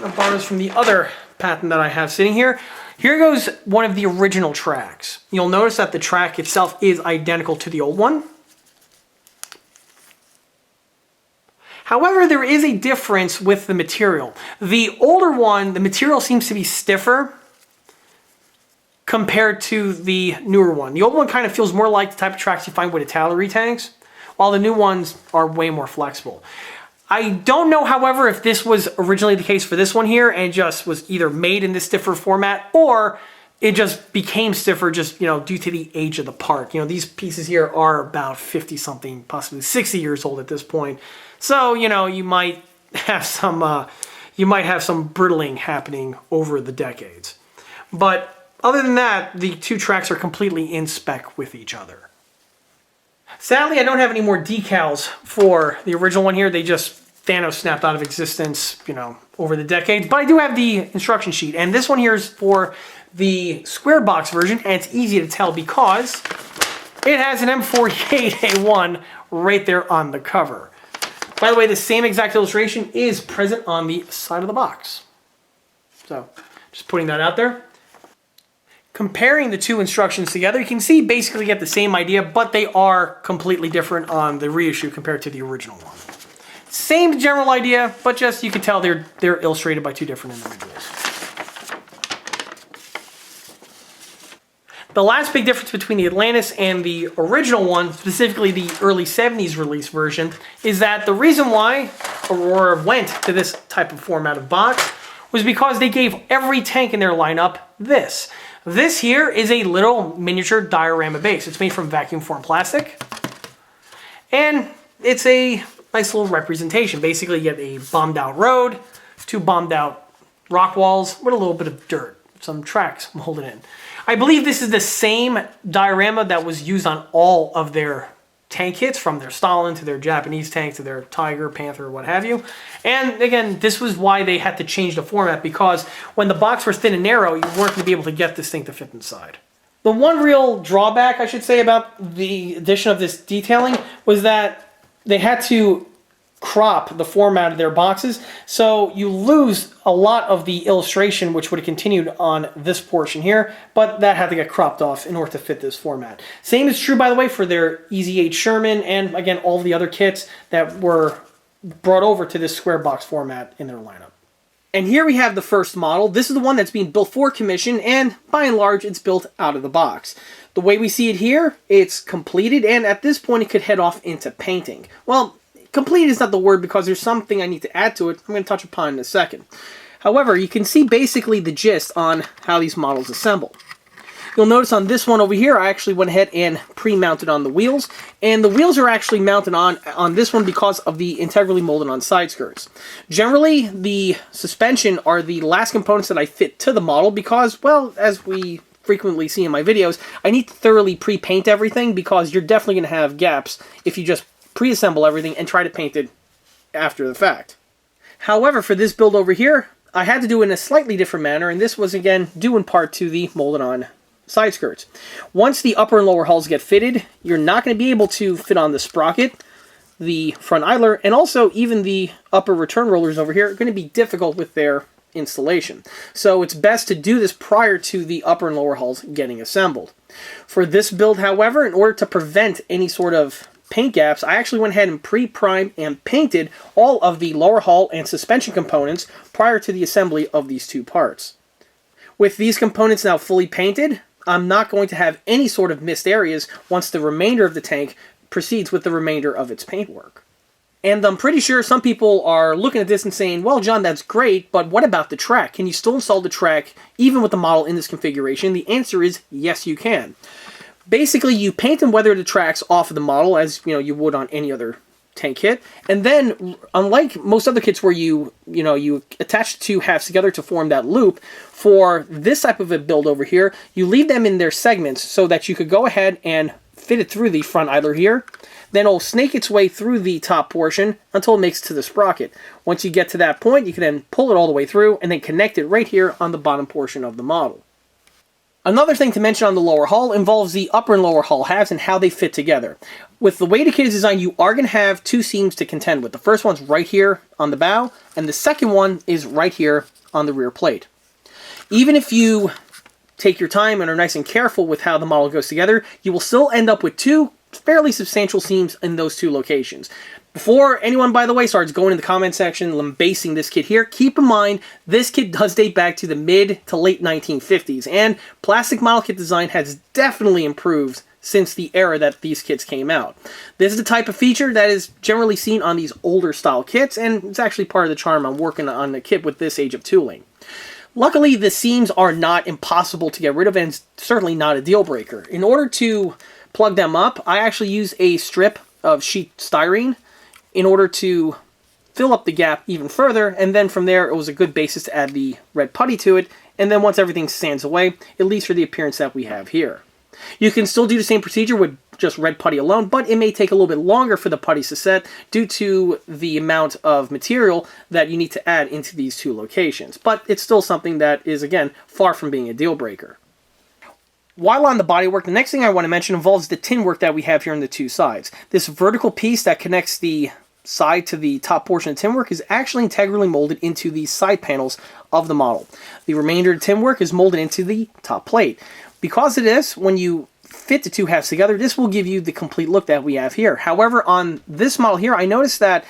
I borrowed this from the other Patton that I have sitting here. Here goes one of the original tracks. You'll notice that the track itself is identical to the old one. However, there is a difference with the material. The older one, the material seems to be stiffer compared to the newer one. The old one kind of feels more like the type of tracks you find with artillery tanks, while the new ones are way more flexible. I don't know, however, if this was originally the case for this one here and just was either made in this stiffer format or it just became stiffer just, due to the age of the part. These pieces here are about 50 something, possibly 60 years old at this point. So, you might have some brittling happening over the decades. But other than that, the two tracks are completely in spec with each other. Sadly, I don't have any more decals for the original one here. They just Thanos snapped out of existence, over the decades. But I do have the instruction sheet. And this one here is for the square box version. And it's easy to tell because it has an M48A1 right there on the cover. By the way, the same exact illustration is present on the side of the box. So, just putting that out there. Comparing the two instructions together, you can see basically get the same idea, but they are completely different on the reissue compared to the original one. Same general idea, but just you can tell they're illustrated by two different individuals. The last big difference between the Atlantis and the original one, specifically the early 70s release version, is that the reason why Aurora went to this type of format of box was because they gave every tank in their lineup this. This here is a little miniature Diorama Base. It's made from vacuum formed plastic. And it's a nice little representation. Basically, you get a bombed out road, two bombed out rock walls with a little bit of dirt, some tracks holding in. I believe this is the same diorama that was used on all of their tank kits, from their Stalin to their Japanese tank to their Tiger, Panther, what have you. And again, this was why they had to change the format, because when the box was thin and narrow, you weren't going to be able to get this thing to fit inside. The one real drawback, I should say, about the addition of this detailing was that they had to crop the format of their boxes, so you lose a lot of the illustration, which would have continued on this portion here, but that had to get cropped off in order to fit this format. Same is true, by the way, for their EZ8 Sherman and, again, all the other kits that were brought over to this square box format in their lineup. And here we have the first model. This is the one that's being built for commission, and by and large, it's built out of the box. The way we see it here, it's completed, and at this point, it could head off into painting. Well, complete is not the word because there's something I need to add to it I'm going to touch upon in a second. However, you can see basically the gist on how these models assemble. You'll notice on this one over here, I actually went ahead and pre-mounted on the wheels, and the wheels are actually mounted on this one because of the integrally molded on side skirts. Generally, the suspension are the last components that I fit to the model because, well, as we frequently see in my videos, I need to thoroughly pre-paint everything because you're definitely going to have gaps if you just pre-assemble everything and try to paint it after the fact. However, for this build over here, I had to do it in a slightly different manner, and this was again due in part to the molded on side skirts. Once the upper and lower hulls get fitted, you're not going to be able to fit on the sprocket the front idler, and also even the upper return rollers over here are going to be difficult with their installation. So it's best to do this prior to the upper and lower hulls getting assembled. For this build, however, in order to prevent any sort of paint gaps, I actually went ahead and pre-primed and painted all of the lower hull and suspension components prior to the assembly of these two parts. With these components now fully painted, I'm not going to have any sort of missed areas once the remainder of the tank proceeds with the remainder of its paintwork. And I'm pretty sure some people are looking at this and saying, well, John, that's great, but what about the track? Can you still install the track even with the model in this configuration? The answer is yes, you can. Basically, you paint and weather the tracks off of the model as you would on any other tank kit, and then unlike most other kits where you attach the two halves together to form that loop, for this type of a build over here, you leave them in their segments so that you could go ahead and fit it through the front idler here. Then it'll snake its way through the top portion until it makes it to the sprocket. Once you get to that point, you can then pull it all the way through and then connect it right here on the bottom portion of the model. Another thing to mention on the lower hull involves the upper and lower hull halves and how they fit together. With the way the kit is designed, you are going to have two seams to contend with. The first one's right here on the bow, and the second one is right here on the rear plate. Even if you take your time and are nice and careful with how the model goes together, you will still end up with two fairly substantial seams in those two locations. Before anyone, by the way, starts going in the comment section lambasting this kit here, keep in mind this kit does date back to the mid to late 1950s, and plastic model kit design has definitely improved since the era that these kits came out. This is the type of feature that is generally seen on these older style kits, and it's actually part of the charm I'm working on the kit with this age of tooling. Luckily, the seams are not impossible to get rid of, and it's certainly not a deal breaker. In order to plug them up, I actually use a strip of sheet styrene in order to fill up the gap even further, and then from there it was a good basis to add the red putty to it, and then once everything sands away, it leaves for the appearance that we have here. You can still do the same procedure with just red putty alone, but it may take a little bit longer for the putties to set due to the amount of material that you need to add into these two locations. But it's still something that is, again, far from being a deal breaker. While on the bodywork, the next thing I want to mention involves the tin work that we have here on the two sides. This vertical piece that connects the side to the top portion of tin work is actually integrally molded into the side panels of the model. The remainder of the tin work is molded into the top plate. Because of this, when you fit the two halves together, this will give you the complete look that we have here. However, on this model here, I noticed that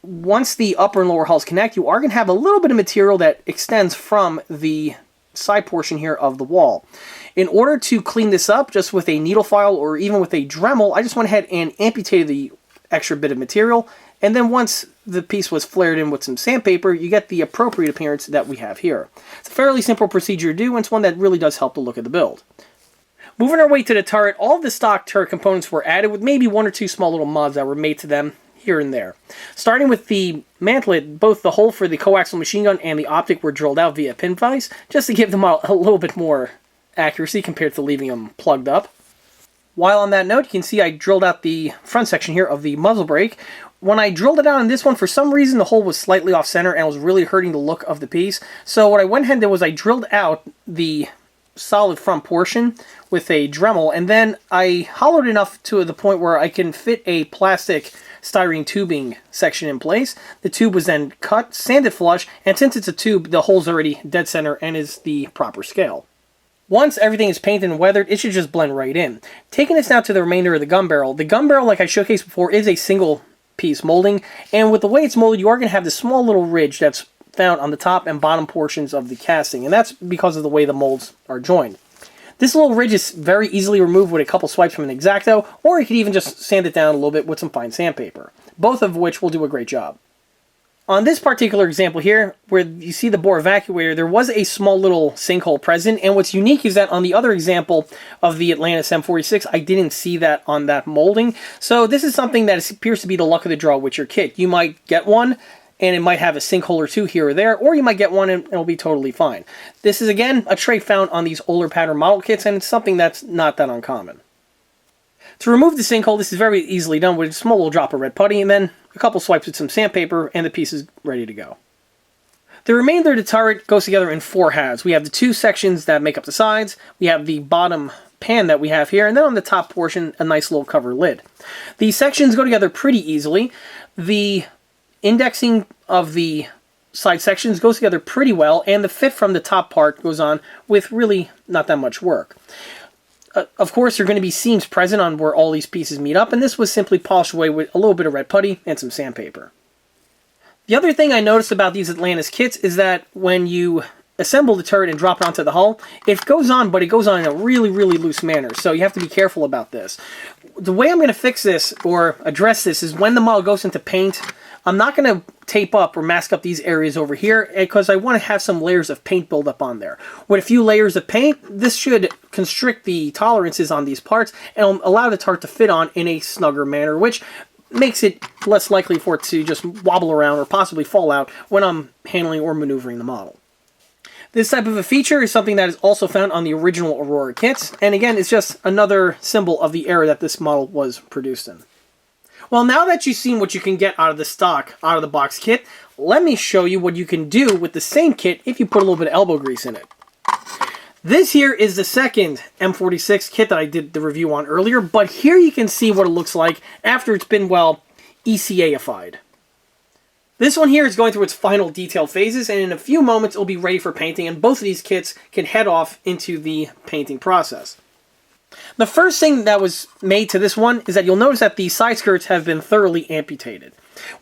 once the upper and lower hulls connect, you are going to have a little bit of material that extends from the side portion here of the wall. In order to clean this up, just with a needle file or even with a Dremel, I just went ahead and amputated the extra bit of material, and then once the piece was flared in with some sandpaper, you get the appropriate appearance that we have here. It's a fairly simple procedure to do, and it's one that really does help the look of the build. Moving our way to the turret, all of the stock turret components were added with maybe one or two small little mods that were made to them here and there. Starting with the mantlet, both the hole for the coaxial machine gun and the optic were drilled out via pin vise, just to give them a little bit more accuracy compared to leaving them plugged up. While on that note, you can see I drilled out the front section here of the muzzle brake. When I drilled it out on this one, for some reason the hole was slightly off center and was really hurting the look of the piece. So what I went ahead and did was I drilled out the solid front portion with a Dremel, and then I hollowed enough to the point where I can fit a plastic styrene tubing section in place. The tube was then cut, sanded flush, and since it's a tube, the hole's already dead center and is the proper scale. Once everything is painted and weathered, it should just blend right in. Taking this now to the remainder of the gun barrel, like I showcased before, is a single piece molding, and with the way it's molded, you are going to have this small little ridge that's found on the top and bottom portions of the casting, and that's because of the way the molds are joined. This little ridge is very easily removed with a couple swipes from an X-Acto, or you could even just sand it down a little bit with some fine sandpaper, both of which will do a great job. On this particular example here, where you see the bore evacuator, there was a small little sinkhole present, and what's unique is that on the other example of the Atlantis M46, I didn't see that on that molding, so this is something that appears to be the luck of the draw with your kit. You might get one, and it might have a sinkhole or two here or there, or you might get one and it'll be totally fine. This is, again, a trait found on these older pattern model kits, and it's something that's not that uncommon. To remove the sinkhole, this is very easily done with a small little drop of red putty, and then a couple swipes with some sandpaper, and the piece is ready to go. The remainder of the turret goes together in four halves. We have the two sections that make up the sides, we have the bottom pan that we have here, and then on the top portion, a nice little cover lid. The sections go together pretty easily. The indexing of the side sections goes together pretty well, and the fit from the top part goes on with really not that much work. Of course, there are going to be seams present on where all these pieces meet up, and this was simply polished away with a little bit of red putty and some sandpaper. The other thing I noticed about these Atlantis kits is that when you assemble the turret and drop it onto the hull, it goes on, but it goes on in a really, really loose manner, so you have to be careful about this. The way I'm going to fix this, or address this, is when the model goes into paint, I'm not going to tape up or mask up these areas over here because I want to have some layers of paint build up on there. With a few layers of paint, this should constrict the tolerances on these parts and allow the tarp to fit on in a snugger manner, which makes it less likely for it to just wobble around or possibly fall out when I'm handling or maneuvering the model. This type of a feature is something that is also found on the original Aurora kits, and again, it's just another symbol of the era that this model was produced in. Well, now that you've seen what you can get out of the stock, out of the box kit, let me show you what you can do with the same kit if you put a little bit of elbow grease in it. This here is the second M46 kit that I did the review on earlier, but here you can see what it looks like after it's been, well, ECA-ified. This one here is going through its final detail phases, and in a few moments it'll be ready for painting, and both of these kits can head off into the painting process. The first thing that was made to this one is that you'll notice that the side skirts have been thoroughly amputated.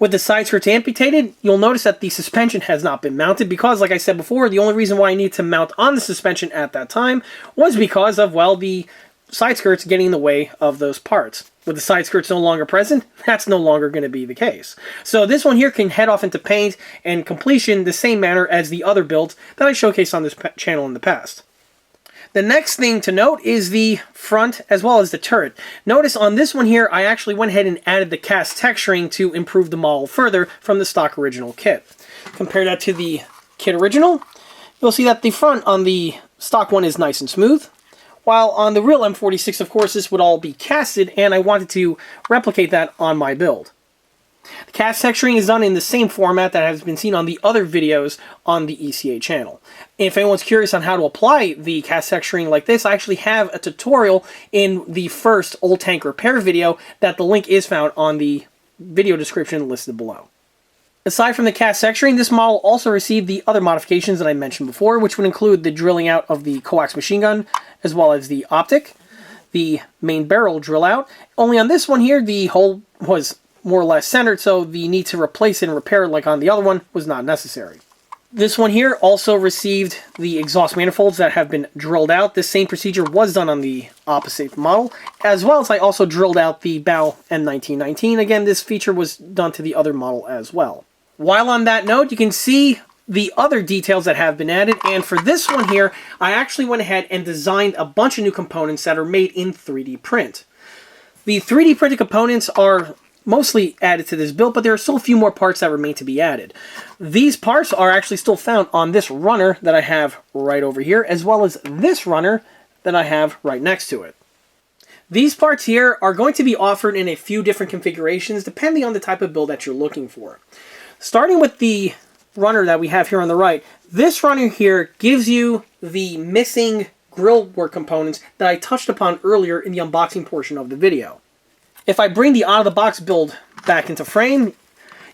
With the side skirts amputated, you'll notice that the suspension has not been mounted because, like I said before, the only reason why I need to mount on the suspension at that time was because of, well, the side skirts getting in the way of those parts. With the side skirts no longer present, that's no longer going to be the case. So this one here can head off into paint and completion the same manner as the other builds that I showcased on this channel in the past. The next thing to note is the front as well as the turret. Notice on this one here, I actually went ahead and added the cast texturing to improve the model further from the stock original kit. Compare that to the kit original, you'll see that the front on the stock one is nice and smooth, while on the real M46, of course, this would all be casted, and I wanted to replicate that on my build. The cast texturing is done in the same format that has been seen on the other videos on the ECA channel. If anyone's curious on how to apply the cast texturing like this, I actually have a tutorial in the first old tank repair video that the link is found on the video description listed below. Aside from the cast texturing, this model also received the other modifications that I mentioned before, which would include the drilling out of the coax machine gun, as well as the optic, the main barrel drill out. Only on this one here, the hole was more or less centered, so the need to replace and repair like on the other one was not necessary. This one here also received the exhaust manifolds that have been drilled out. This same procedure was done on the opposite model, as well as I also drilled out the bow M1919. Again, this feature was done to the other model as well. While on that note, you can see the other details that have been added, and for this one here, I actually went ahead and designed a bunch of new components that are made in 3D print. The 3D printed components are mostly added to this build, but there are still a few more parts that remain to be added. These parts are actually still found on this runner that I have right over here, as well as this runner that I have right next to it. These parts here are going to be offered in a few different configurations depending on the type of build that you're looking for. Starting with the runner that we have here on the right, this runner here gives you the missing grill work components that I touched upon earlier in the unboxing portion of the video. If I bring the out-of-the-box build back into frame,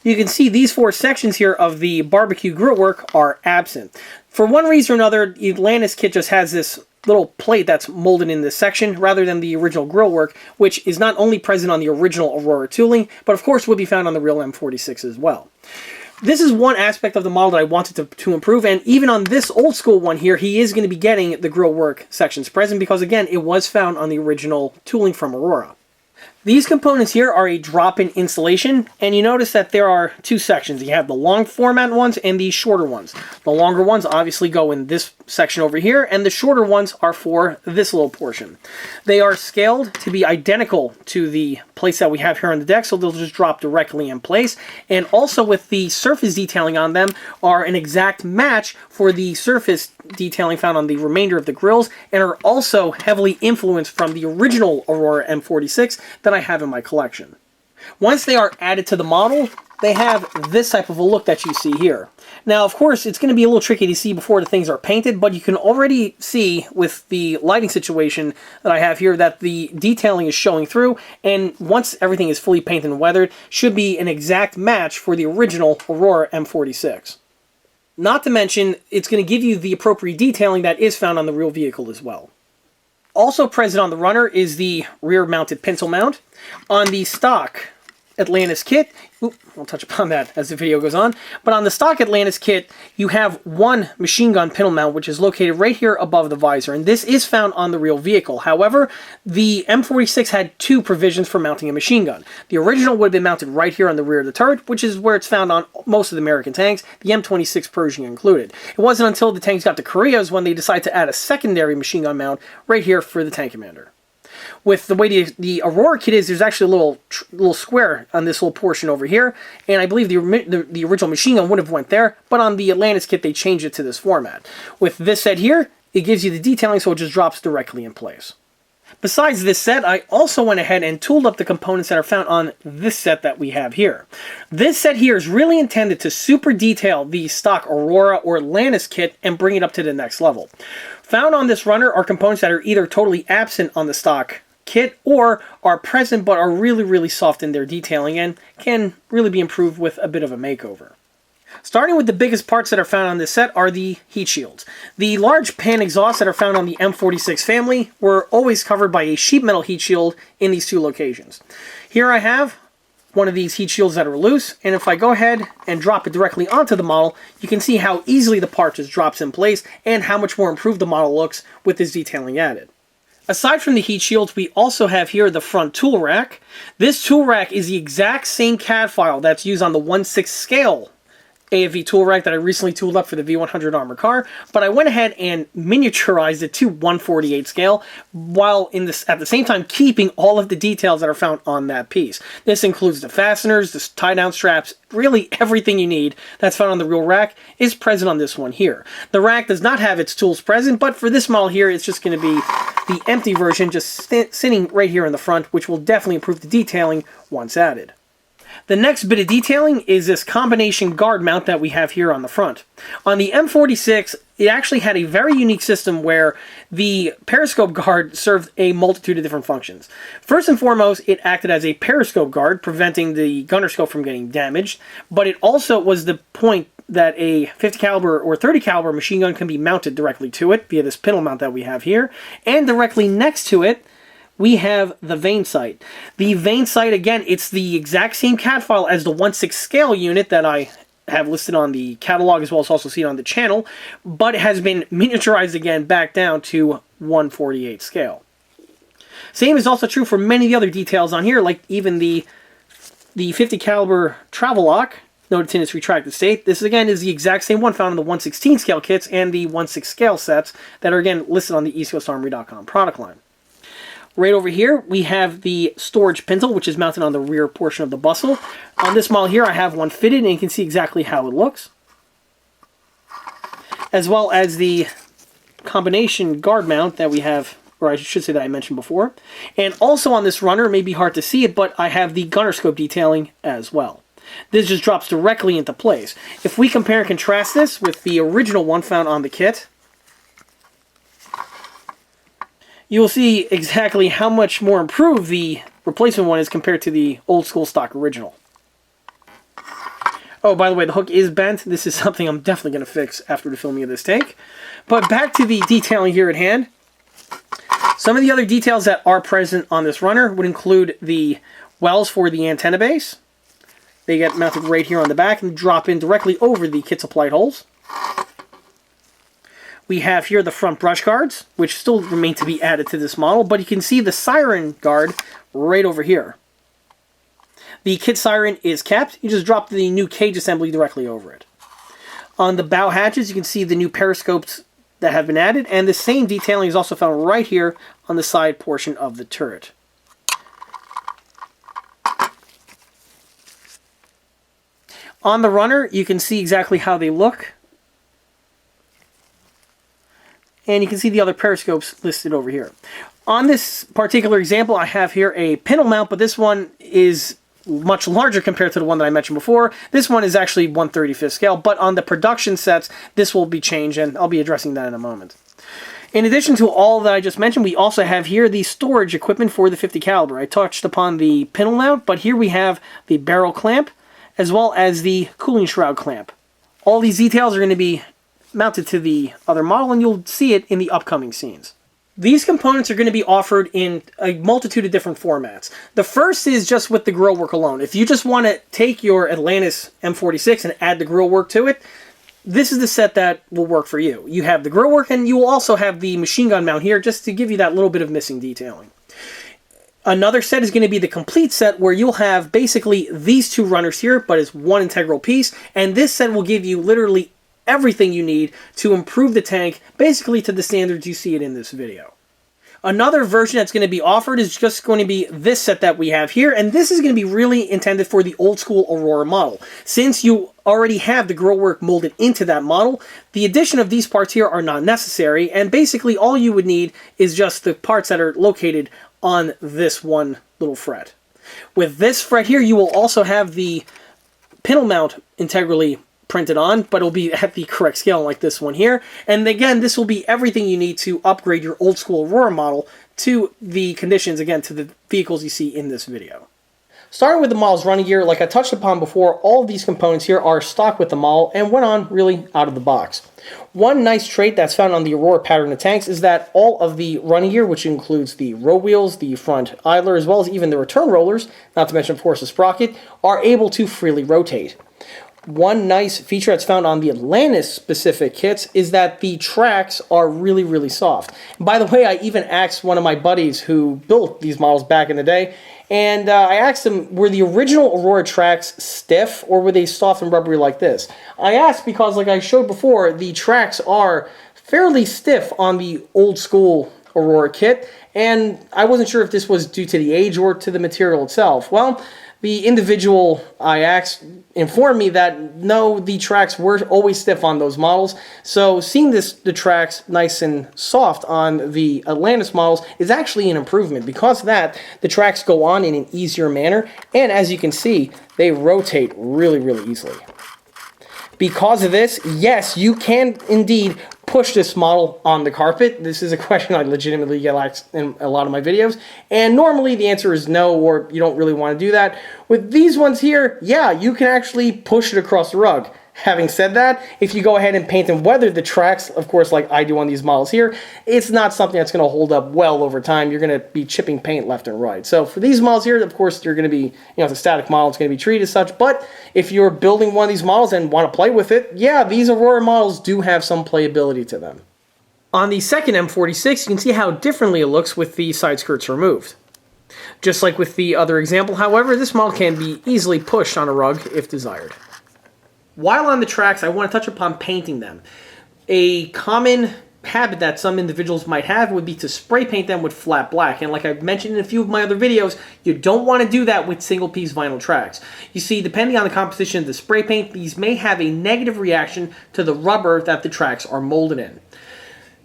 you can see these four sections here of the barbecue grill work are absent. For one reason or another, the Atlantis kit just has this little plate that's molded in this section rather than the original grill work, which is not only present on the original Aurora tooling, but of course would be found on the real M46 as well. This is one aspect of the model that I wanted to improve, and even on this old school one here, he is going to be getting the grill work sections present because, again, it was found on the original tooling from Aurora. These components here are a drop-in installation, and you notice that there are two sections. You have the long format ones and the shorter ones. The longer ones obviously go in this section over here, and the shorter ones are for this little portion. They are scaled to be identical to the place that we have here on the deck, so they'll just drop directly in place. And also with the surface detailing on them are an exact match for the surface detailing found on the remainder of the grills, and are also heavily influenced from the original Aurora M46 that I have in my collection. Once they are added to the model, they have this type of a look that you see here. Now, of course, it's going to be a little tricky to see before the things are painted, but you can already see with the lighting situation that I have here that the detailing is showing through, and once everything is fully painted and weathered, should be an exact match for the original Aurora M46. Not to mention, it's going to give you the appropriate detailing that is found on the real vehicle as well. Also present on the runner is the rear-mounted pintle mount. On the stock Atlantis kit, I'll touch upon that as the video goes on, but on the stock Atlantis kit, you have one machine gun pintle mount, which is located right here above the visor, and this is found on the real vehicle. However, the M46 had two provisions for mounting a machine gun. The original would have been mounted right here on the rear of the turret, which is where it's found on most of the American tanks, the M26 Pershing included. It wasn't until the tanks got to Korea's when they decided to add a secondary machine gun mount right here for the tank commander. With the way the Aurora kit is, there's actually a little square on this little portion over here, and I believe the original machine gun would have went there, but on the Atlantis kit they changed it to this format. With this set here, it gives you the detailing so it just drops directly in place. Besides this set, I also went ahead and tooled up the components that are found on this set that we have here. This set here is really intended to super detail the stock Aurora or Atlantis kit and bring it up to the next level. Found on this runner are components that are either totally absent on the stock kit or are present but are really soft in their detailing and can really be improved with a bit of a makeover. Starting with the biggest parts that are found on this set are the heat shields. The large pan exhausts that are found on the M46 family were always covered by a sheet metal heat shield in these two locations. Here I have one of these heat shields that are loose, and if I go ahead and drop it directly onto the model, you can see how easily the part just drops in place and how much more improved the model looks with this detailing added. Aside from the heat shields, we also have here the front tool rack. This tool rack is the exact same CAD file that's used on the 1/6 scale AFV tool rack that I recently tooled up for the V100 armored car, but I went ahead and miniaturized it to 1/48 scale, while at the same time keeping all of the details that are found on that piece. This includes the fasteners, the tie-down straps, really everything you need that's found on the real rack is present on this one here. The rack does not have its tools present, but for this model here, it's just going to be the empty version just sitting right here in the front, which will definitely improve the detailing once added. The next bit of detailing is this combination guard mount that we have here on the front. On the M46, it actually had a very unique system where the periscope guard served a multitude of different functions. First and foremost, it acted as a periscope guard, preventing the gunner scope from getting damaged, but it also was the point that a 50 caliber or 30 caliber machine gun can be mounted directly to it via this pintle mount that we have here, and directly next to it, we have the vane sight. The vane sight, again, it's the exact same CAD file as the 1/6 scale unit that I have listed on the catalog as well as also seen on the channel, but it has been miniaturized again back down to 1/48 scale. Same is also true for many of the other details on here, like even the 50 caliber travel lock, noted in its retracted state. This again is the exact same one found in the 1/16 scale kits and the 1/6 scale sets that are again listed on the EastCoastArmory.com product line. Right over here, we have the storage pintle, which is mounted on the rear portion of the bustle. On this model here, I have one fitted, and you can see exactly how it looks. As well as the combination guard mount that we have, or I should say that I mentioned before. And also on this runner, it may be hard to see it, but I have the gunner scope detailing as well. This just drops directly into place. If we compare and contrast this with the original one found on the kit, you will see exactly how much more improved the replacement one is compared to the old school stock original. Oh, by the way, the hook is bent. This is something I'm definitely going to fix after the filming of this take. But back to the detailing here at hand. Some of the other details that are present on this runner would include the wells for the antenna base. They get mounted right here on the back and drop in directly over the kit supplied holes. We have here the front brush guards, which still remain to be added to this model, but you can see the Siren guard right over here. The kit Siren is kept. You just drop the new cage assembly directly over it. On the bow hatches, you can see the new periscopes that have been added, and the same detailing is also found right here on the side portion of the turret. On the runner, you can see exactly how they look. And you can see the other periscopes listed over here. On this particular example, I have here a pintle mount, but this one is much larger compared to the one that I mentioned before. This one is actually 1/35th scale, but on the production sets, this will be changed, and I'll be addressing that in a moment. In addition to all that I just mentioned, we also have here the storage equipment for the 50 caliber. I touched upon the pintle mount, but here we have the barrel clamp, as well as the cooling shroud clamp. All these details are going to be mounted to the other model, and you'll see it in the upcoming scenes. These components are going to be offered in a multitude of different formats. The first is just with the grill work alone. If you just want to take your Atlantis M46 and add the grill work to it, this is the set that will work for you. You have the grill work, and you will also have the machine gun mount here just to give you that little bit of missing detailing. Another set is going to be the complete set, where you'll have basically these two runners here, but it's one integral piece, and this set will give you literally everything you need to improve the tank, basically to the standards you see it in this video. Another version that's going to be offered is just going to be this set that we have here, and this is going to be really intended for the old school Aurora model. Since you already have the grill work molded into that model, the addition of these parts here are not necessary, and basically all you would need is just the parts that are located on this one little fret. With this fret here, you will also have the pintle mount integrally printed on, but it'll be at the correct scale like this one here. And again, this will be everything you need to upgrade your old school Aurora model to the conditions, again, to the vehicles you see in this video. Starting with the model's running gear, like I touched upon before, all of these components here are stock with the model and went on really out of the box. One nice trait that's found on the Aurora pattern of tanks is that all of the running gear, which includes the row wheels, the front idler, as well as even the return rollers, not to mention of course the sprocket, are able to freely rotate. One nice feature that's found on the Atlantis specific kits is that the tracks are really, really soft. And by the way, I even asked one of my buddies who built these models back in the day, and I asked him, were the original Aurora tracks stiff or were they soft and rubbery like this? I asked because, like I showed before, the tracks are fairly stiff on the old school Aurora kit, and I wasn't sure if this was due to the age or to the material itself. Well, the individual I asked informed me that no, the tracks were always stiff on those models. So seeing the tracks nice and soft on the Atlantis models is actually an improvement. Because of that, the tracks go on in an easier manner, and as you can see, they rotate really, really easily. Because of this, yes, you can indeed push this model on the carpet. This is a question I legitimately get asked in a lot of my videos, and normally the answer is no, or you don't really want to do that. With these ones here, yeah, you can actually push it across the rug. Having said that, if you go ahead and paint and weather the tracks, of course, like I do on these models here, it's not something that's going to hold up well over time. You're going to be chipping paint left and right. So for these models here, of course, you're going to be, it's a static model, it's going to be treated as such. But if you're building one of these models and want to play with it, yeah, these Aurora models do have some playability to them. On the second M46, you can see how differently it looks with the side skirts removed. Just like with the other example, however, this model can be easily pushed on a rug if desired. While on the tracks, I want to touch upon painting them. A common habit that some individuals might have would be to spray paint them with flat black. And like I've mentioned in a few of my other videos, you don't want to do that with single piece vinyl tracks. You see, depending on the composition of the spray paint, these may have a negative reaction to the rubber that the tracks are molded in.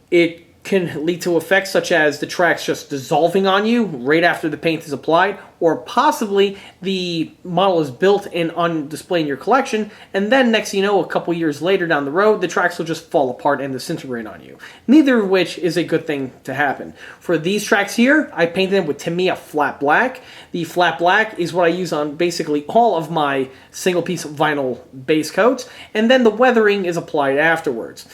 It can lead to effects such as the tracks just dissolving on you right after the paint is applied, or possibly the model is built and on display in your collection, and then next thing you know, a couple years later down the road, the tracks will just fall apart and disintegrate on you. Neither of which is a good thing to happen. For these tracks here, I painted them with Tamiya flat black. The flat black is what I use on basically all of my single piece vinyl base coats, and then the weathering is applied afterwards.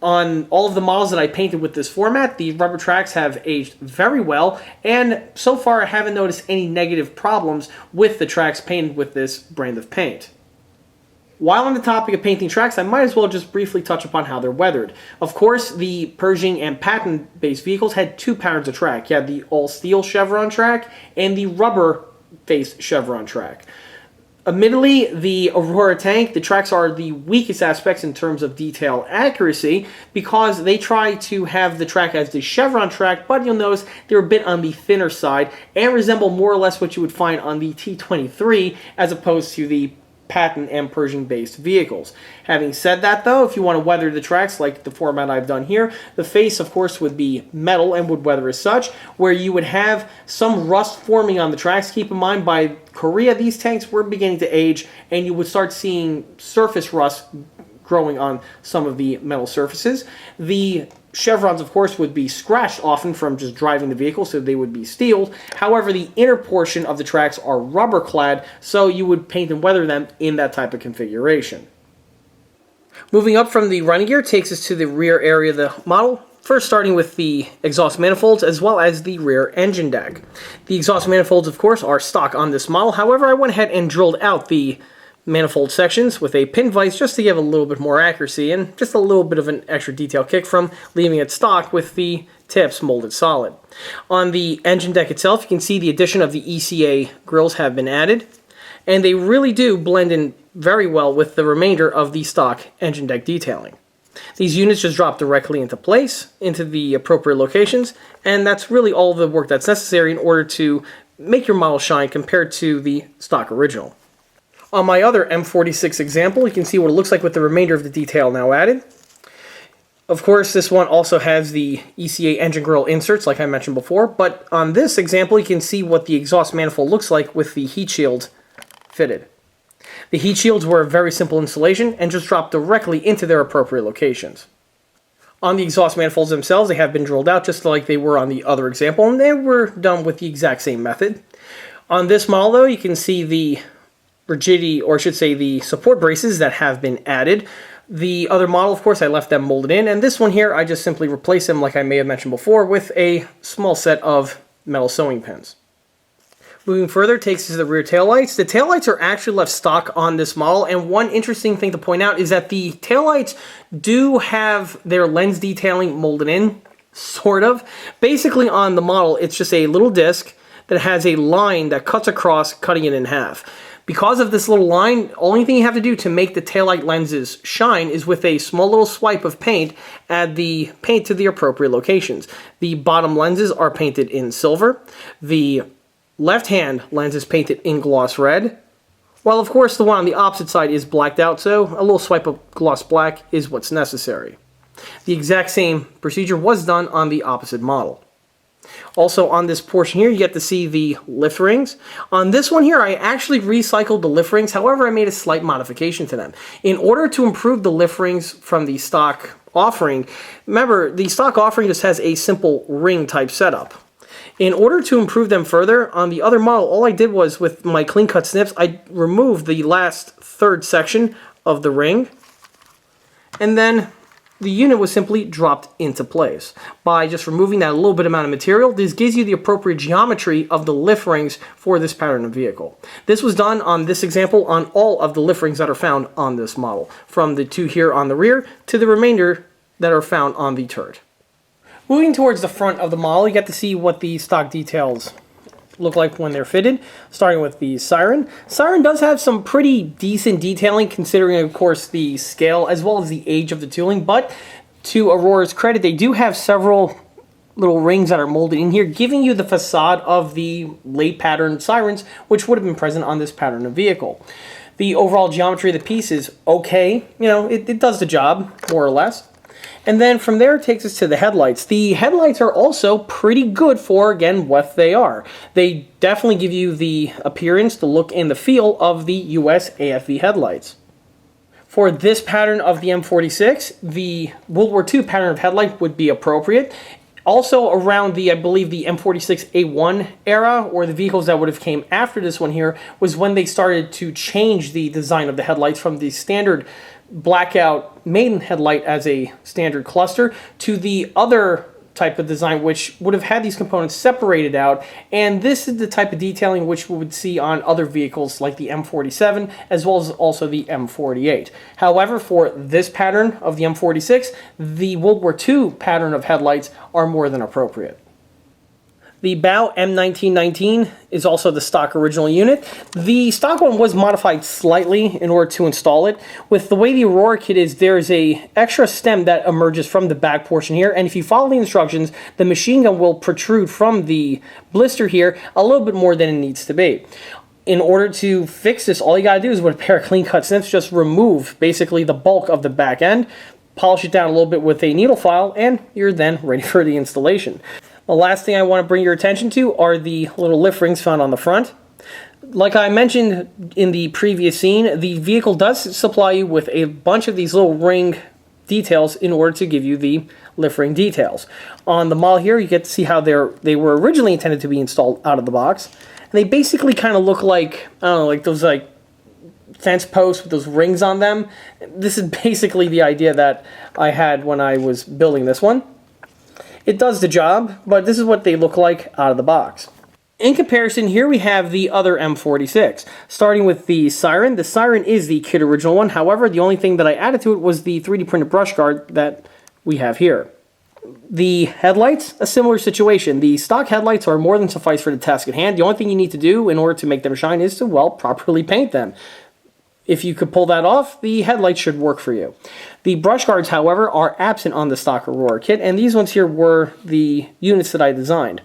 On all of the models that I painted with this format, the rubber tracks have aged very well, and so far I haven't noticed any negative problems with the tracks painted with this brand of paint. While on the topic of painting tracks, I might as well just briefly touch upon how they're weathered. Of course, the Pershing and Patton-based vehicles had two patterns of track. You had the all-steel chevron track and the rubber-faced chevron track. Admittedly, the Aurora tank, the tracks are the weakest aspects in terms of detail accuracy because they try to have the track as the chevron track, but you'll notice they're a bit on the thinner side and resemble more or less what you would find on the T23 as opposed to the Patton and Pershing-based vehicles. Having said that, though, if you want to weather the tracks like the format I've done here, the face, of course, would be metal and would weather as such, where you would have some rust forming on the tracks. Keep in mind, by Korea, these tanks were beginning to age, and you would start seeing surface rust growing on some of the metal surfaces. The chevrons, of course, would be scratched often from just driving the vehicle, so they would be steeled. However, the inner portion of the tracks are rubber clad, so you would paint and weather them in that type of configuration. Moving up from the running gear takes us to the rear area of the model. First, starting with the exhaust manifolds as well as the rear engine deck. The exhaust manifolds, of course, are stock on this model. However, I went ahead and drilled out the manifold sections with a pin vise just to give a little bit more accuracy and just a little bit of an extra detail kick from leaving it stock with the tips molded solid. On the engine deck itself, you can see the addition of the ECA grills have been added, and they really do blend in very well with the remainder of the stock engine deck detailing. These units just drop directly into place, into the appropriate locations, and that's really all the work that's necessary in order to make your model shine compared to the stock original. On my other M46 example, you can see what it looks like with the remainder of the detail now added. Of course, this one also has the ECA engine grill inserts, like I mentioned before, but on this example, you can see what the exhaust manifold looks like with the heat shield fitted. The heat shields were a very simple installation and just dropped directly into their appropriate locations. On the exhaust manifolds themselves, they have been drilled out just like they were on the other example, and they were done with the exact same method. On this model, though, you can see the rigidity, or I should say the support braces that have been added. The other model, of course, I left them molded in, and this one here, I just simply replaced them, like I may have mentioned before, with a small set of metal sewing pins. Moving further takes us to the rear taillights. The taillights are actually left stock on this model, and one interesting thing to point out is that the taillights do have their lens detailing molded in, sort of. Basically on the model, it's just a little disc that has a line that cuts across, cutting it in half. Because of this little line, only thing you have to do to make the taillight lenses shine is with a small little swipe of paint, add the paint to the appropriate locations. The bottom lenses are painted in silver. The left-hand lens is painted in gloss red, while of course the one on the opposite side is blacked out, so a little swipe of gloss black is what's necessary. The exact same procedure was done on the opposite model. Also on this portion here, you get to see the lift rings. On this one here, I actually recycled the lift rings. However, I made a slight modification to them. In order to improve the lift rings from the stock offering, remember, the stock offering just has a simple ring type setup. In order to improve them further, on the other model, all I did was, with my clean cut snips, I removed the last third section of the ring, and then the unit was simply dropped into place. By just removing that little bit amount of material, this gives you the appropriate geometry of the lift rings for this pattern of vehicle. This was done on this example on all of the lift rings that are found on this model, from the two here on the rear to the remainder that are found on the turret. Moving towards the front of the model, you get to see what the stock details look like when they're fitted, starting with the Siren. Siren does have some pretty decent detailing, considering, of course, the scale as well as the age of the tooling, but to Aurora's credit, they do have several little rings that are molded in here, giving you the facade of the late pattern Sirens, which would have been present on this pattern of vehicle. The overall geometry of the piece is okay. You know, it does the job, more or less. And then from there it takes us to the headlights. The headlights are also pretty good for, again, what they are. They definitely give you the appearance, the look, and the feel of the US AFV headlights. For this pattern of the M46, the World War II pattern of headlight would be appropriate. Also around the, I believe, the M46A1 era, or the vehicles that would have came after this one here, was when they started to change the design of the headlights from the standard blackout main headlight as a standard cluster to the other type of design, which would have had these components separated out, and this is the type of detailing which we would see on other vehicles like the M47 as well as also the M48. However, for this pattern of the M46, the World War II pattern of headlights are more than appropriate. The bow M1919 is also the stock original unit. The stock one was modified slightly in order to install it. With the way the Aurora kit is, there is a extra stem that emerges from the back portion here, and if you follow the instructions, the machine gun will protrude from the blister here a little bit more than it needs to be. In order to fix this, all you gotta do is with a pair of clean cut snips, just remove basically the bulk of the back end, polish it down a little bit with a needle file, and you're then ready for the installation. The last thing I want to bring your attention to are the little lift rings found on the front. Like I mentioned in the previous scene, the vehicle does supply you with a bunch of these little ring details in order to give you the lift ring details. On the model here, you get to see how they were originally intended to be installed out of the box. And they basically kind of look like, I don't know, like those like fence posts with those rings on them. This is basically the idea that I had when I was building this one. It does the job, but this is what they look like out of the box. In comparison, here we have the other M46. Starting with the Siren. The Siren is the kit original one. However, the only thing that I added to it was the 3D printed brush guard that we have here. The headlights, a similar situation. The stock headlights are more than suffice for the task at hand. The only thing you need to do in order to make them shine is to, well, properly paint them. If you could pull that off, the headlights should work for you. The brush guards, however, are absent on the stock Aurora kit, and these ones here were the units that I designed.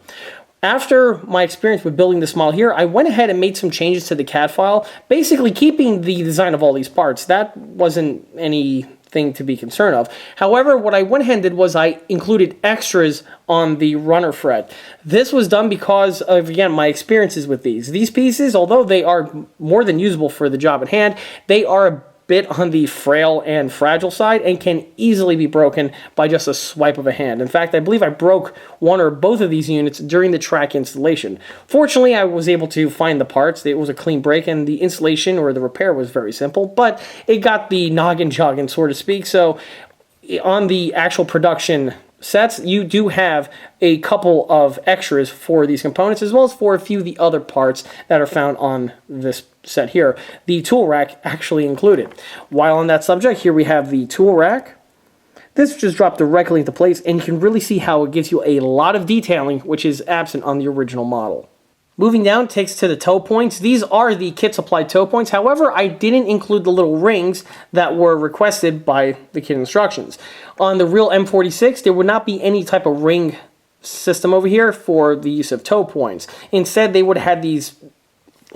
After my experience with building this model here, I went ahead and made some changes to the CAD file, basically keeping the design of all these parts. That wasn't anything to be concerned of. However, what I went ahead and did was I included extras on the runner fret. This was done because of, again, my experiences with these. These pieces, although they are more than usable for the job at hand, they are a bit on the frail and fragile side and can easily be broken by just a swipe of a hand. In fact, I believe I broke one or both of these units during the track installation. Fortunately, I was able to find the parts. It was a clean break, and the installation or the repair was very simple, but it got the noggin jogging, so to speak. So on the actual production sets, you do have a couple of extras for these components, as well as for a few of the other parts that are found on this set here. The tool rack actually included. While on that subject, here we have the tool rack. This just dropped directly into place, and you can really see how it gives you a lot of detailing, which is absent on the original model. Moving down takes to the toe points. These are the kit supplied toe points. However, I didn't include the little rings that were requested by the kit instructions. On the real M46, there would not be any type of ring system over here for the use of toe points. Instead, they would have had these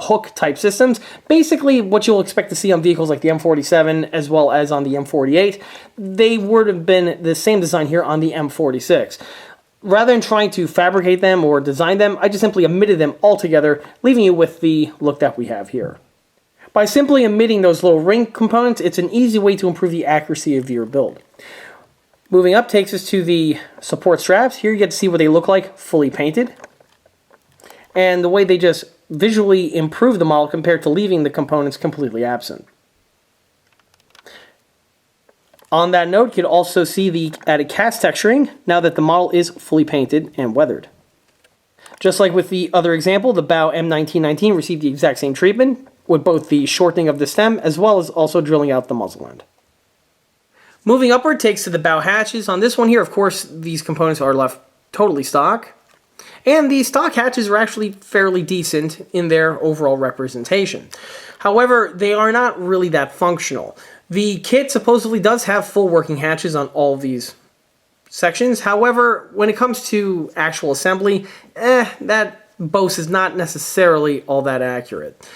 hook type systems, basically what you'll expect to see on vehicles like the M47 as well as on the M48. They would have been the same design here on the M46. Rather than trying to fabricate them or design them, I just simply omitted them altogether, leaving you with the look that we have here. By simply omitting those little ring components, it's an easy way to improve the accuracy of your build. Moving up takes us to the support straps. Here you get to see what they look like fully painted, and the way they just visually improve the model compared to leaving the components completely absent. On that note, you can also see the added cast texturing now that the model is fully painted and weathered. Just like with the other example, the bow M1919 received the exact same treatment, with both the shortening of the stem as well as also drilling out the muzzle end. Moving upward takes to the bow hatches. On this one here, of course, these components are left totally stock. And the stock hatches are actually fairly decent in their overall representation. However, they are not really that functional. The kit supposedly does have full working hatches on all of these sections. However, when it comes to actual assembly, that boast is not necessarily all that accurate.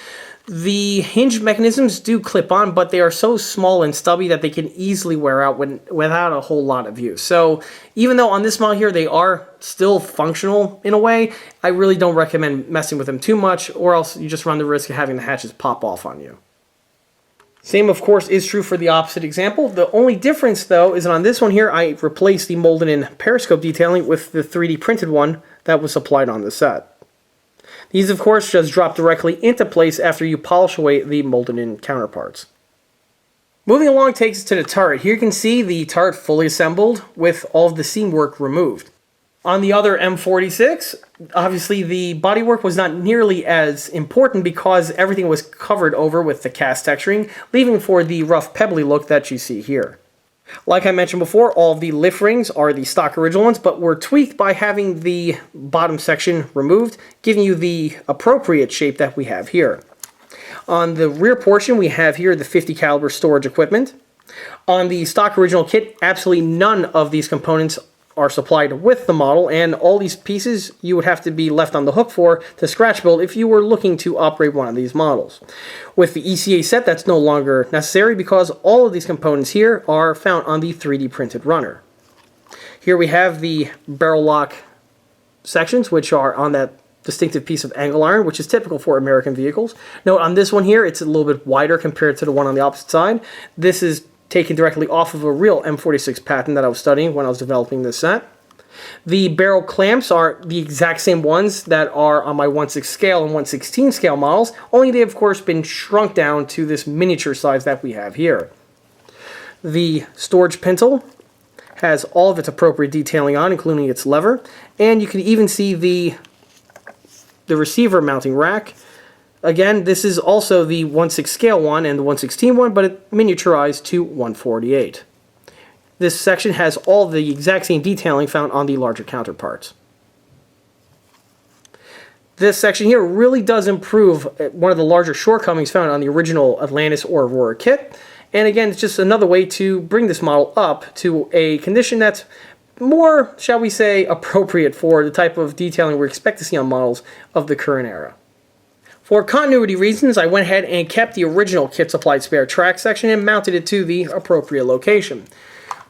The hinge mechanisms do clip on, but they are so small and stubby that they can easily wear out without a whole lot of use. So even though on this model here they are still functional in a way, I really don't recommend messing with them too much, or else you just run the risk of having the hatches pop off on you. Same, of course, is true for the opposite example. The only difference, though, is that on this one here, I replaced the molded-in periscope detailing with the 3D printed one that was supplied on the set. These, of course, just drop directly into place after you polish away the molded-in counterparts. Moving along takes us to the turret. Here you can see the turret fully assembled with all of the seam work removed. On the other M46, obviously the bodywork was not nearly as important because everything was covered over with the cast texturing, leaving for the rough pebbly look that you see here. Like I mentioned before, all of the lift rings are the stock original ones, but were tweaked by having the bottom section removed, giving you the appropriate shape that we have here. On the rear portion, we have here the 50 caliber storage equipment. On the stock original kit, absolutely none of these components are supplied with the model, and all these pieces you would have to be left on the hook for to scratch build if you were looking to operate one of these models. With the ECA set, that's no longer necessary because all of these components here are found on the 3D printed runner. Here we have the barrel lock sections, which are on that distinctive piece of angle iron, which is typical for American vehicles. Note on this one here, it's a little bit wider compared to the one on the opposite side. This is taken directly off of a real M46 Patton that I was studying when I was developing this set. The barrel clamps are the exact same ones that are on my 1/6 scale and 1/16 scale models, only they've of course been shrunk down to this miniature size that we have here. The storage pintle has all of its appropriate detailing on, including its lever, and you can even see the receiver mounting rack. Again, this is also the 1/6 scale one and the 1/16 one, but it miniaturized to 1/48. This section has all the exact same detailing found on the larger counterparts. This section here really does improve one of the larger shortcomings found on the original Atlantis or Aurora kit. And again, it's just another way to bring this model up to a condition that's more, shall we say, appropriate for the type of detailing we expect to see on models of the current era. For continuity reasons, I went ahead and kept the original kit supplied spare track section and mounted it to the appropriate location.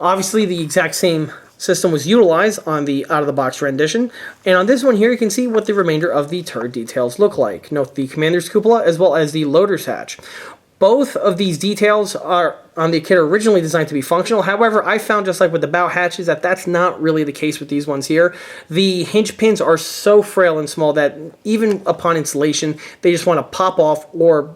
Obviously, the exact same system was utilized on the out-of-the-box rendition, and on this one here you can see what the remainder of the turret details look like. Note the commander's cupola as well as the loader's hatch. Both of these details are on the kit originally designed to be functional. However, I found, just like with the bow hatches, that that's not really the case with these ones here. The hinge pins are so frail and small that even upon installation, they just want to pop off or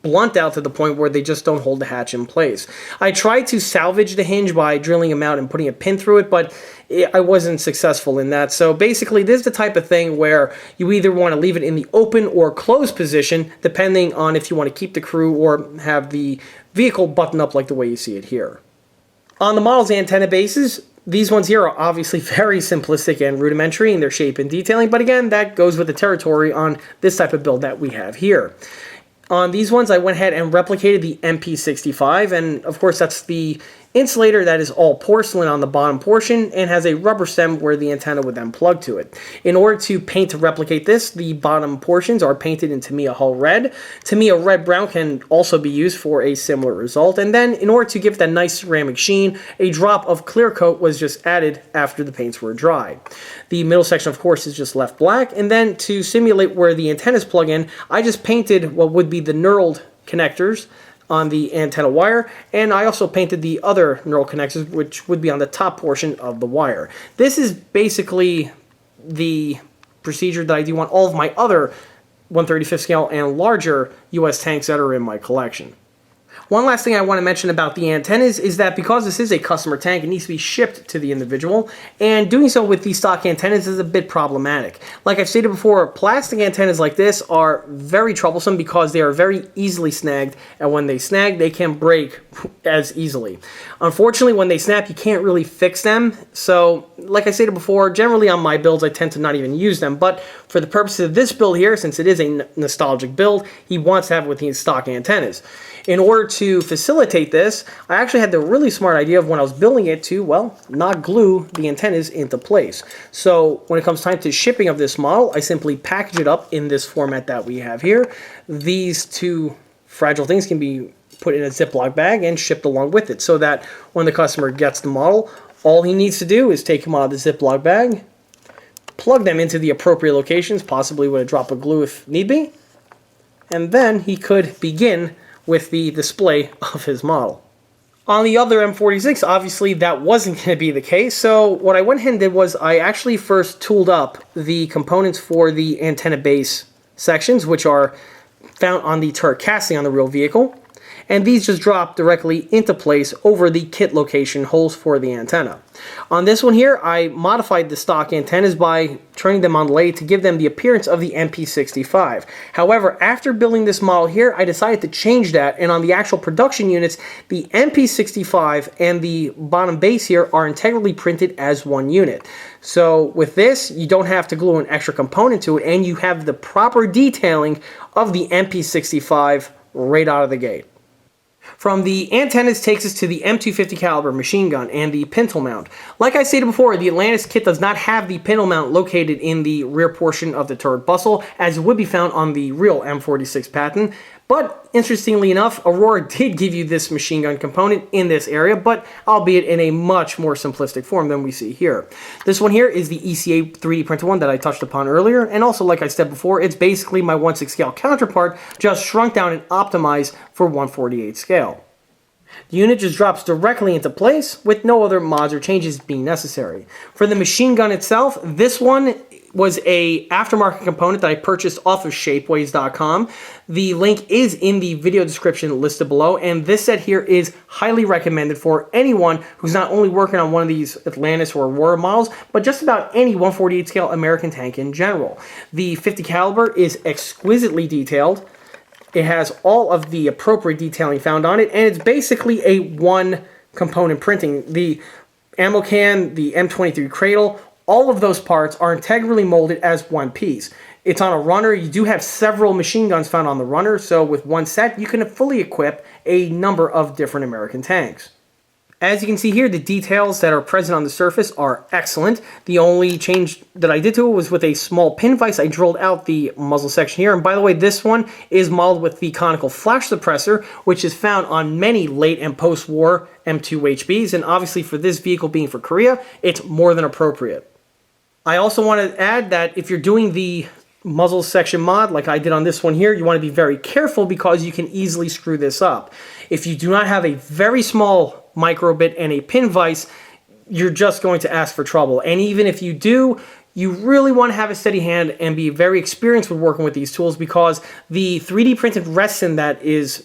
blunt out to the point where they just don't hold the hatch in place. I tried to salvage the hinge by drilling them out and putting a pin through it, but I wasn't successful in that. So basically, this is the type of thing where you either want to leave it in the open or closed position, depending on if you want to keep the crew or have the vehicle button up like the way you see it here. On the model's antenna bases, these ones here are obviously very simplistic and rudimentary in their shape and detailing, but again, that goes with the territory on this type of build that we have here. On these ones, I went ahead and replicated the MP65, and of course that's the insulator that is all porcelain on the bottom portion and has a rubber stem where the antenna would then plug to it. In order to paint to replicate this, the bottom portions are painted in Tamiya Hull Red. Tamiya Red Brown can also be used for a similar result, and then in order to give that nice ceramic sheen, a drop of clear coat was just added after the paints were dry. The middle section, of course, is just left black, and then to simulate where the antennas plug in, I just painted what would be the knurled connectors on the antenna wire, and I also painted the other knurled connectors, which would be on the top portion of the wire. This is basically the procedure that I do on all of my other 1/35 scale and larger US tanks that are in my collection. One last thing I want to mention about the antennas is that because this is a customer tank, it needs to be shipped to the individual, and doing so with these stock antennas is a bit problematic. Like I've stated before, plastic antennas like this are very troublesome because they are very easily snagged, and when they snag, they can break as easily. Unfortunately, when they snap, you can't really fix them, so like I stated before, generally on my builds, I tend to not even use them, but for the purposes of this build here, since it is a nostalgic build, he wants to have it with these stock antennas. In order to facilitate this, I actually had the really smart idea of when I was building it to, well, not glue the antennas into place. So when it comes time to shipping of this model, I simply package it up in this format that we have here. These two fragile things can be put in a Ziploc bag and shipped along with it, so that when the customer gets the model, all he needs to do is take them out of the Ziploc bag, plug them into the appropriate locations, possibly with a drop of glue if need be, and then he could begin with the display of his model. On the other M46, obviously that wasn't going to be the case, so what I went ahead and did was I actually first tooled up the components for the antenna base sections, which are found on the turret casting on the real vehicle, and these just drop directly into place over the kit location holes for the antenna. On this one here, I modified the stock antennas by turning them on lathe to give them the appearance of the MP65. However, after building this model here, I decided to change that, and on the actual production units, the MP65 and the bottom base here are integrally printed as one unit. So with this, you don't have to glue an extra component to it, and you have the proper detailing of the MP65 right out of the gate. From the antennas takes us to the M250 caliber machine gun and the pintle mount. Like I stated before, the Atlantis kit does not have the pintle mount located in the rear portion of the turret bustle, as it would be found on the real M46 Patton. But interestingly enough, Aurora did give you this machine gun component in this area, but albeit in a much more simplistic form than we see here. This one here is the ECA 3D printed one that I touched upon earlier, and also, like I said before, it's basically my 1/6 scale counterpart, just shrunk down and optimized for 1/48 scale. The unit just drops directly into place with no other mods or changes being necessary. For the machine gun itself, this one was a aftermarket component that I purchased off of shapeways.com. The link is in the video description listed below, and this set here is highly recommended for anyone who's not only working on one of these Atlantis or Aurora models, but just about any 1/48 scale American tank in general. The 50 caliber is exquisitely detailed. It has all of the appropriate detailing found on it, and it's basically a one component printing. The ammo can, the M23 cradle, all of those parts are integrally molded as one piece. It's on a runner. You do have several machine guns found on the runner, so with one set, you can fully equip a number of different American tanks. As you can see here, the details that are present on the surface are excellent. The only change that I did to it was with a small pin vise. I drilled out the muzzle section here. And by the way, this one is modeled with the conical flash suppressor, which is found on many late and post-war M2HBs. And obviously for this vehicle being for Korea, it's more than appropriate. I also want to add that if you're doing the muzzle section mod like I did on this one here, you want to be very careful because you can easily screw this up. If you do not have a very small micro bit and a pin vise, you're just going to ask for trouble. And even if you do, you really want to have a steady hand and be very experienced with working with these tools, because the 3D printed resin that is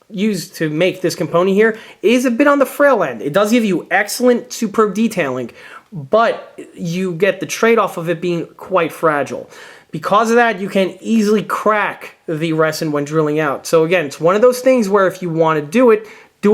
used to make this component here is a bit on the frail end. It does give you excellent, superb detailing, but you get the trade-off of it being quite fragile. Because of that, you can easily crack the resin when drilling out. So again, it's one of those things where if you want to do it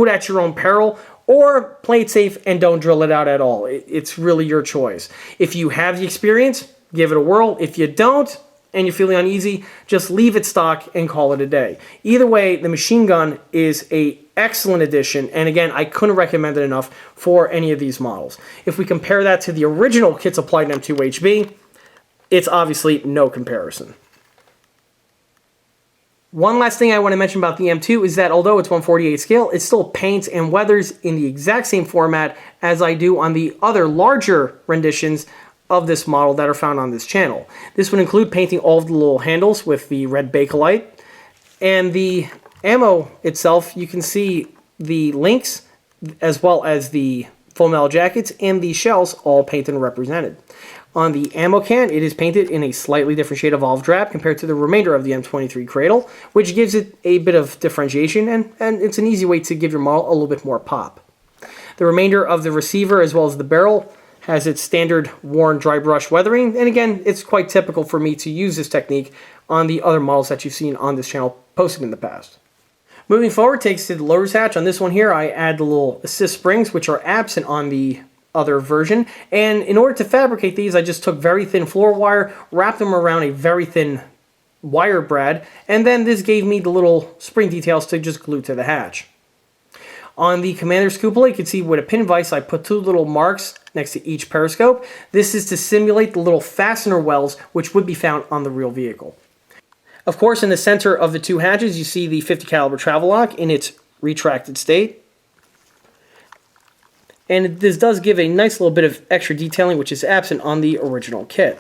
at your own peril, or play it safe and don't drill it out at all. It's really your choice. If you have the experience, give it a whirl. If you don't, and you're feeling uneasy, just leave it stock and call it a day. Either way, the machine gun is an excellent addition, and again, I couldn't recommend it enough for any of these models. If we compare that to the original kits applied in M2HB, it's obviously no comparison. One last thing I want to mention about the M2 is that although it's 1/48 scale, it still paints and weathers in the exact same format as I do on the other larger renditions of this model that are found on this channel. This would include painting all of the little handles with the red Bakelite, and the ammo itself, you can see the links as well as the full metal jackets and the shells all painted and represented. On the ammo can, it is painted in a slightly different shade of olive drab compared to the remainder of the M23 cradle, which gives it a bit of differentiation, and it's an easy way to give your model a little bit more pop. The remainder of the receiver as well as the barrel has its standard worn dry brush weathering, and again, it's quite typical for me to use this technique on the other models that you've seen on this channel posted in the past. Moving forward takes to the loader's hatch. On this one here, I add the little assist springs, which are absent on the other version, and in order to fabricate these, I just took very thin floor wire, wrapped them around a very thin wire brad, and then this gave me the little spring details to just glue to the hatch. On the commander's cupola, you can see with a pin vise, I put two little marks next to each periscope. This is to simulate the little fastener wells which would be found on the real vehicle. Of course, in the center of the two hatches, you see the 50 caliber travel lock in its retracted state. And this does give a nice little bit of extra detailing, which is absent on the original kit.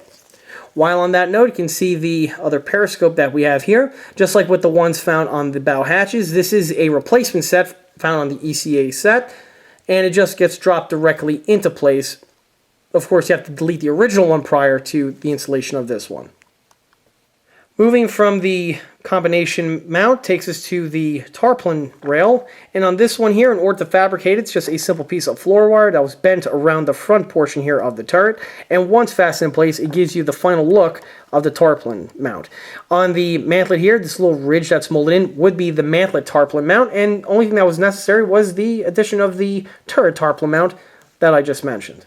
While on that note, you can see the other periscope that we have here. Just like with the ones found on the bow hatches, this is a replacement set found on the ECA set, and it just gets dropped directly into place. Of course, you have to delete the original one prior to the installation of this one. Moving from the combination mount takes us to the Tarpon Rail, and on this one here, in order to fabricate, it's just a simple piece of floor wire that was bent around the front portion here of the turret, and once fastened in place, it gives you the final look of the Tarpon mount. On the mantlet here, this little ridge that's molded in would be the mantlet tarpaulin mount, and the only thing that was necessary was the addition of the turret tarpaulin mount that I just mentioned.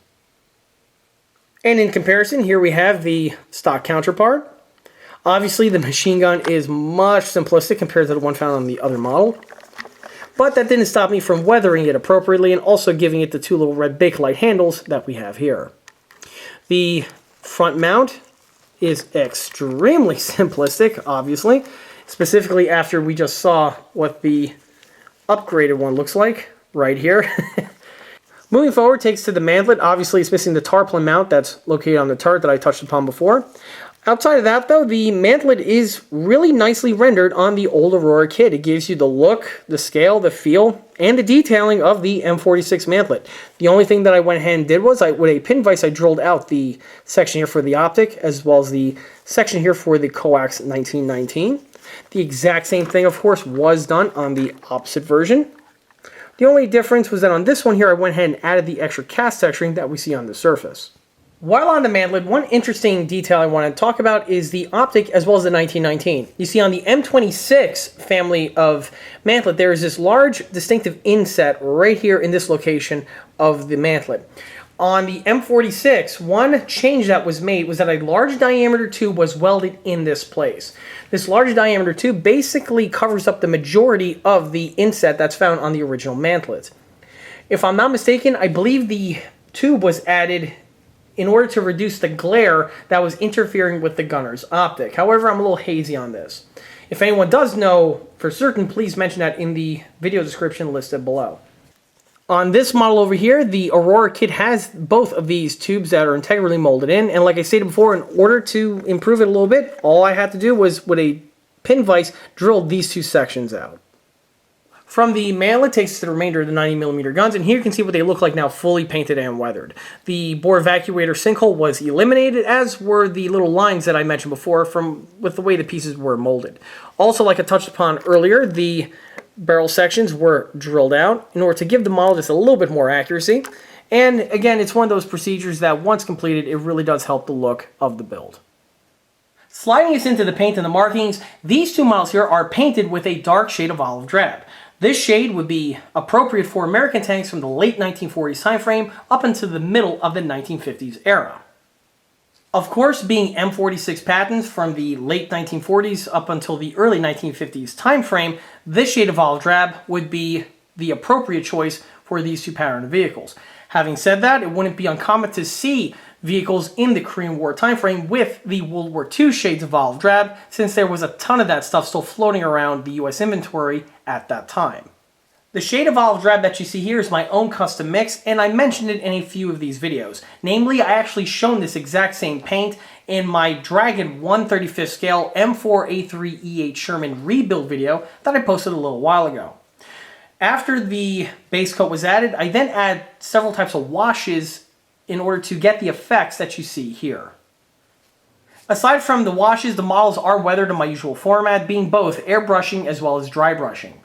And in comparison, here we have the stock counterpart. Obviously, the machine gun is much simplistic compared to the one found on the other model. but that didn't stop me from weathering it appropriately and also giving it the two little red Bakelite handles that we have here. The front mount is extremely simplistic, obviously, specifically after we just saw what the upgraded one looks like right here. Moving forward takes to the mantlet. Obviously, it's missing the tarpaulin mount that's located on the turret that I touched upon before. Outside of that, though, the mantlet is really nicely rendered on the old Aurora kit. It gives you the look, the scale, the feel, and the detailing of the M46 mantlet. The only thing that I went ahead and did was, with a pin vise, I drilled out the section here for the optic, as well as the section here for the coax 1919. The exact same thing, of course, was done on the opposite version. The only difference was that on this one here, I went ahead and added the extra cast texturing that we see on the surface. While on the mantlet, one interesting detail I want to talk about is the optic as well as the 1919. You see on the M26 family of mantlet, there is this large distinctive inset right here in this location of the mantlet. On the M46, one change that was made was that a large diameter tube was welded in this place. This large diameter tube basically covers up the majority of the inset that's found on the original mantlet. If I'm not mistaken, I believe the tube was added in order to reduce the glare that was interfering with the gunner's optic. However, I'm a little hazy on this. If anyone does know for certain, please mention that in the video description listed below. On this model over here, the Aurora kit has both of these tubes that are integrally molded in, and like I stated before, in order to improve it a little bit, all I had to do was, with a pin vise, drill these two sections out. From the mantlet takes to the remainder of the 90mm guns, and here you can see what they look like now fully painted and weathered. The bore evacuator sinkhole was eliminated, as were the little lines that I mentioned before with the way the pieces were molded. Also, like I touched upon earlier, the barrel sections were drilled out in order to give the model just a little bit more accuracy. And again, it's one of those procedures that once completed, it really does help the look of the build. Sliding us into the paint and the markings, these two models here are painted with a dark shade of olive drab. This shade would be appropriate for American tanks from the late 1940s timeframe up into the middle of the 1950s era. Of course, being M46 Pattons from the late 1940s up until the early 1950s timeframe, this shade of olive drab would be the appropriate choice for these two pattern of vehicles. Having said that, it wouldn't be uncommon to see vehicles in the Korean War timeframe with the World War II shades of olive drab, since there was a ton of that stuff still floating around the US inventory at that time. The shade of olive drab that you see here is my own custom mix, and I mentioned it in a few of these videos. Namely, I actually shown this exact same paint in my Dragon 1/35th scale M4A3E8 Sherman rebuild video that I posted a little while ago. After the base coat was added, I then add several types of washes in order to get the effects that you see here. Aside from the washes, the models are weathered in my usual format, being both airbrushing as well as dry brushing.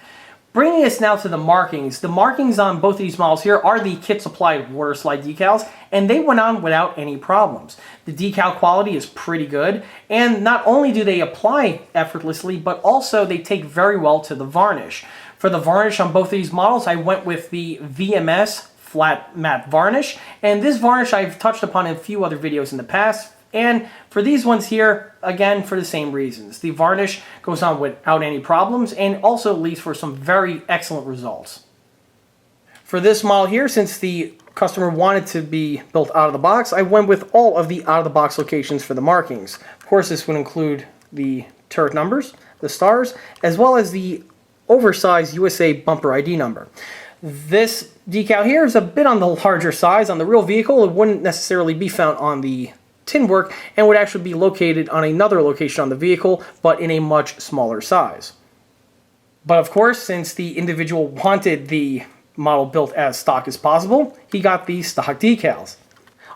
Bringing us now to the markings. The markings on both of these models here are the kit supplied water slide decals, and they went on without any problems. The decal quality is pretty good, and not only do they apply effortlessly, but also they take very well to the varnish. For the varnish on both of these models, I went with the VMS flat matte varnish, and this varnish I've touched upon in a few other videos in the past. And for these ones here, again, for the same reasons. The varnish goes on without any problems and also leads for some very excellent results. For this model here, since the customer wanted to be built out of the box, I went with all of the out of the box locations for the markings. Of course, this would include the turret numbers, the stars, as well as the oversized USA bumper ID number. This decal here is a bit on the larger size. On the real vehicle, it wouldn't necessarily be found on the tin work and would actually be located on another location on the vehicle, but in a much smaller size. But of course, since the individual wanted the model built as stock as possible, he got the stock decals.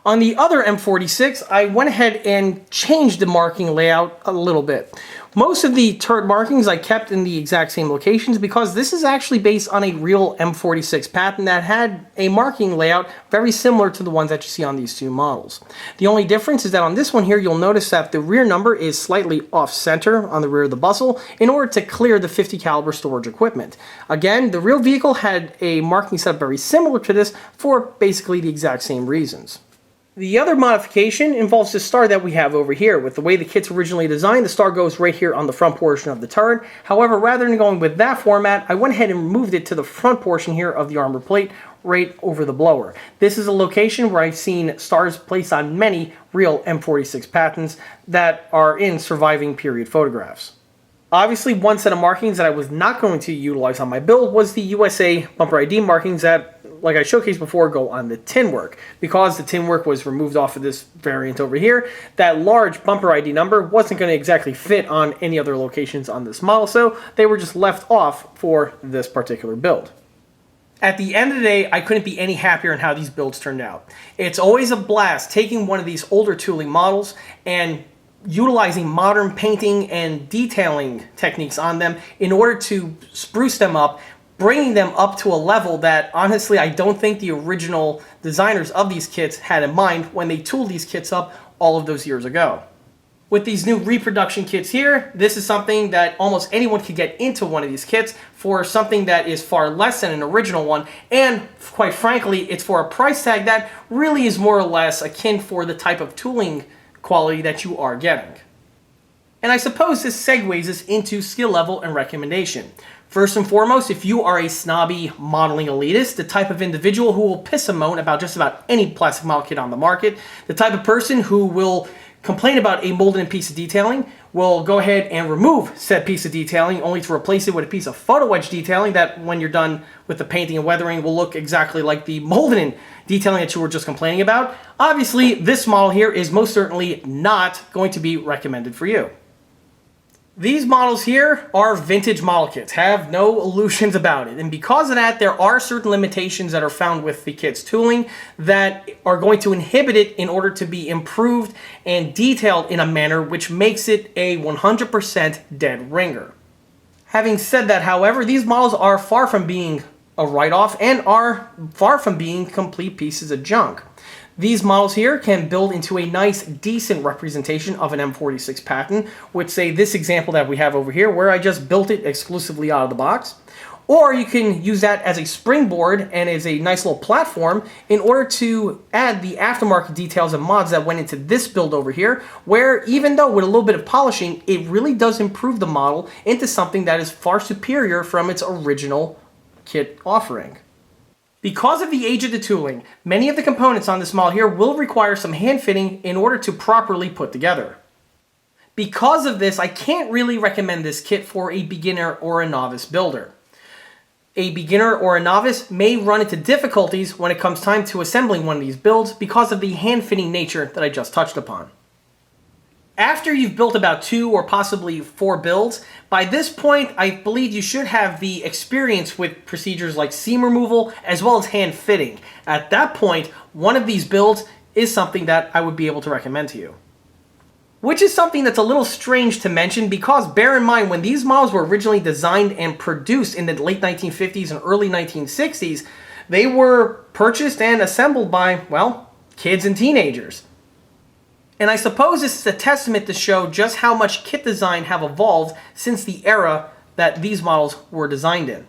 On the other M46, I went ahead and changed the marking layout a little bit. Most of the turret markings I kept in the exact same locations because this is actually based on a real M46 Patton that had a marking layout very similar to the ones that you see on these two models. The only difference is that on this one here, you'll notice that the rear number is slightly off-center on the rear of the bustle in order to clear the 50 caliber storage equipment. Again, the real vehicle had a marking set very similar to this for basically the exact same reasons. The other modification involves the star that we have over here. With the way the kit's originally designed, the star goes right here on the front portion of the turret. However, rather than going with that format, I went ahead and moved it to the front portion here of the armor plate, right over the blower. This is a location where I've seen stars placed on many real M46 Pattons that are in surviving period photographs. Obviously, one set of markings that I was not going to utilize on my build was the USA bumper ID markings that, like I showcased before, go on the tin work. Because the tin work was removed off of this variant over here, that large bumper ID number wasn't going to exactly fit on any other locations on this model, so they were just left off for this particular build. At the end of the day, I couldn't be any happier in how these builds turned out. It's always a blast taking one of these older tooling models and utilizing modern painting and detailing techniques on them in order to spruce them up, bringing them up to a level that honestly I don't think the original designers of these kits had in mind when they tooled these kits up all of those years ago. With these new reproduction kits here, this is something that almost anyone could get into one of these kits for something that is far less than an original one, and quite frankly, it's for a price tag that really is more or less akin for the type of tooling quality that you are getting. And I suppose this segues us into skill level and recommendation. First and foremost, if you are a snobby modeling elitist, the type of individual who will piss and moan about just about any plastic model kit on the market, the type of person who will complain about a molded in piece of detailing, will go ahead and remove said piece of detailing only to replace it with a piece of photo etch detailing that when you're done with the painting and weathering will look exactly like the molded in detailing that you were just complaining about. Obviously, this model here is most certainly not going to be recommended for you. These models here are vintage model kits, have no illusions about it, and because of that, there are certain limitations that are found with the kit's tooling that are going to inhibit it in order to be improved and detailed in a manner which makes it a 100% dead ringer. Having said that, however, these models are far from being a write-off and are far from being complete pieces of junk. These models here can build into a nice, decent representation of an M46 Patton, with say this example that we have over here where I just built it exclusively out of the box. Or you can use that as a springboard and as a nice little platform in order to add the aftermarket details and mods that went into this build over here, where even though with a little bit of polishing, it really does improve the model into something that is far superior from its original kit offering. Because of the age of the tooling, many of the components on this model here will require some hand fitting in order to properly put together. Because of this, I can't really recommend this kit for a beginner or a novice builder. A beginner or a novice may run into difficulties when it comes time to assembling one of these builds because of the hand fitting nature that I just touched upon. After you've built about 2 or possibly 4 builds, by this point I believe you should have the experience with procedures like seam removal as well as hand fitting. At that point, one of these builds is something that I would be able to recommend to you. Which is something that's a little strange to mention because bear in mind when these models were originally designed and produced in the late 1950s and early 1960s, they were purchased and assembled by, well, kids and teenagers. And I suppose this is a testament to show just how much kit design have evolved since the era that these models were designed in.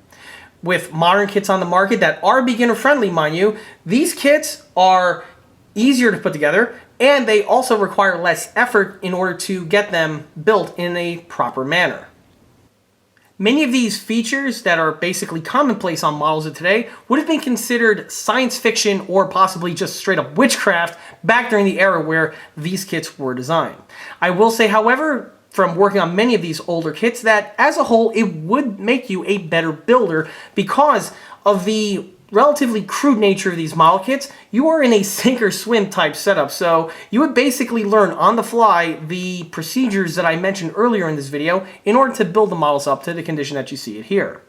With modern kits on the market that are beginner friendly, mind you, these kits are easier to put together and they also require less effort in order to get them built in a proper manner. Many of these features that are basically commonplace on models of today would have been considered science fiction or possibly just straight up witchcraft back during the era where these kits were designed. I will say, however, from working on many of these older kits, that as a whole it would make you a better builder because of the relatively crude nature of these model kits. You are in a sink or swim type setup, so you would basically learn on the fly the procedures that I mentioned earlier in this video in order to build the models up to the condition that you see it here.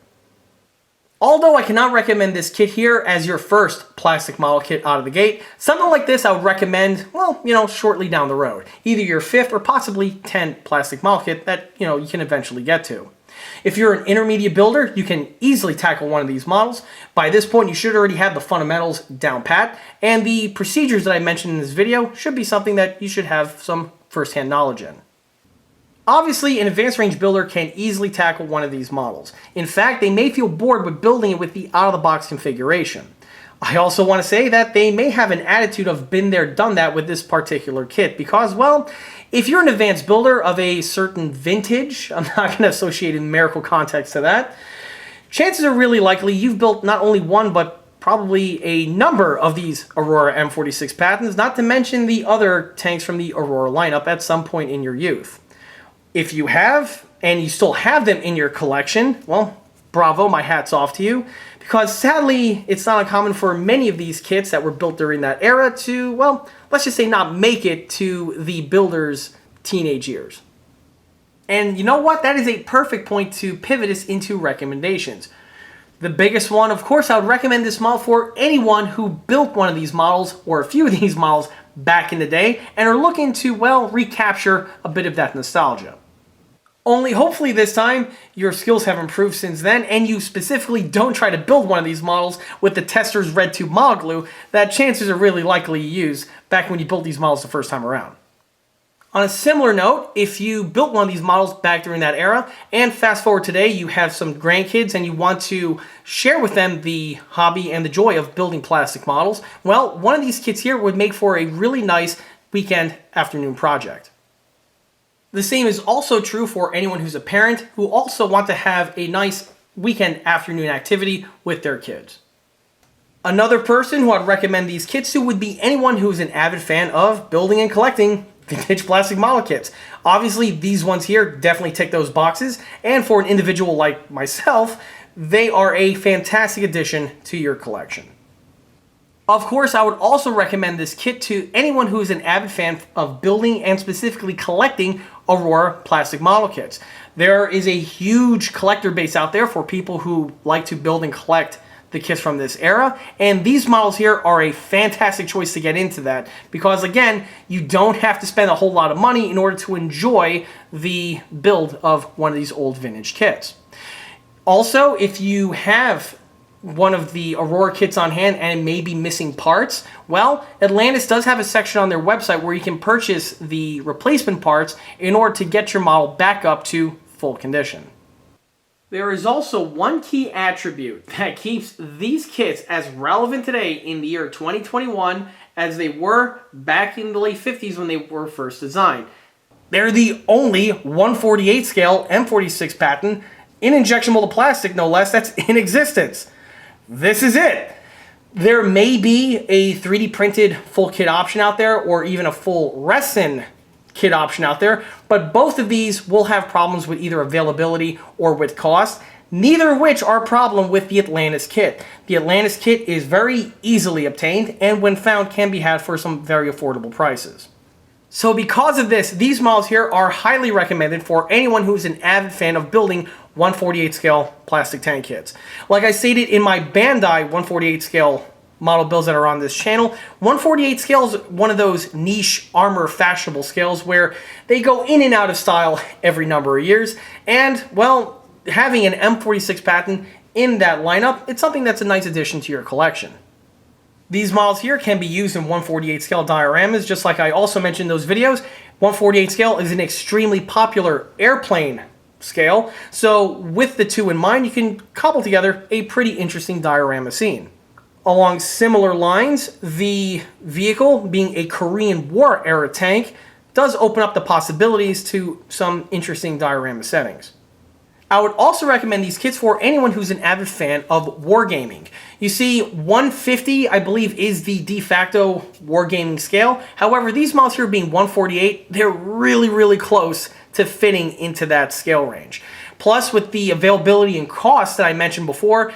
Although I cannot recommend this kit here as your first plastic model kit out of the gate, something like this I would recommend, well, shortly down the road. Either your 5th or possibly 10th plastic model kit that, you can eventually get to. If you're an intermediate builder, you can easily tackle one of these models. By this point, you should already have the fundamentals down pat, and the procedures that I mentioned in this video should be something that you should have some first-hand knowledge in. Obviously, an advanced range builder can easily tackle one of these models. In fact, they may feel bored with building it with the out-of-the-box configuration. I also want to say that they may have an attitude of been there, done that with this particular kit because, well, if you're an advanced builder of a certain vintage, I'm not going to associate a numerical context to that, chances are really likely you've built not only one, but probably a number of these Aurora M46 Pattons, not to mention the other tanks from the Aurora lineup at some point in your youth. If you have, and you still have them in your collection, well, bravo, my hat's off to you, because sadly, it's not uncommon for many of these kits that were built during that era to, well, let's just say not make it to the builder's teenage years. And you know what? That is a perfect point to pivot us into recommendations. The biggest one, of course, I would recommend this model for anyone who built one of these models or a few of these models back in the day and are looking to, well, recapture a bit of that nostalgia. Only hopefully this time your skills have improved since then and you specifically don't try to build one of these models with the tester's red tube model glue that chances are really likely you used back when you built these models the first time around. On a similar note, if you built one of these models back during that era and fast forward today, you have some grandkids and you want to share with them the hobby and the joy of building plastic models, well, one of these kits here would make for a really nice weekend afternoon project. The same is also true for anyone who's a parent who also want to have a nice weekend afternoon activity with their kids. Another person who I'd recommend these kits to would be anyone who's an avid fan of building and collecting vintage plastic model kits. Obviously, these ones here definitely tick those boxes, and for an individual like myself, they are a fantastic addition to your collection. Of course, I would also recommend this kit to anyone who is an avid fan of building and specifically collecting Aurora plastic model kits. There is a huge collector base out there for people who like to build and collect the kits from this era, and these models here are a fantastic choice to get into that because, again, you don't have to spend a whole lot of money in order to enjoy the build of one of these old vintage kits. Also, if you have one of the Aurora kits on hand and may be missing parts, well, Atlantis does have a section on their website where you can purchase the replacement parts in order to get your model back up to full condition. There is also one key attribute that keeps these kits as relevant today in the year 2021 as they were back in the late 50s when they were first designed. They're the only 1/48 scale M46 Patton in injection molded plastic, no less, that's in existence. This is it. There may be a 3D printed full kit option out there or even a full resin kit option out there, but both of these will have problems with either availability or with cost, neither of which are a problem with the Atlantis kit. The Atlantis kit is very easily obtained and when found can be had for some very affordable prices. So because of this, these models here are highly recommended for anyone who's an avid fan of building 1/48 scale plastic tank kits. Like I stated in my Bandai 1/48 scale model builds that are on this channel, 1/48 scale is one of those niche armor fashionable scales where they go in and out of style every number of years, and well, having an M46 Patton in that lineup, it's something that's a nice addition to your collection. These models here can be used in 1/48 scale dioramas, just like I also mentioned in those videos. 1/48 scale is an extremely popular airplane scale, so with the two in mind, you can cobble together a pretty interesting diorama scene. Along similar lines, the vehicle, being a Korean War era tank, does open up the possibilities to some interesting diorama settings. I would also recommend these kits for anyone who's an avid fan of wargaming. You see, 150, I believe, is the de facto wargaming scale. However, these models here being 1/48, they're really close to fitting into that scale range. Plus, with the availability and cost that I mentioned before,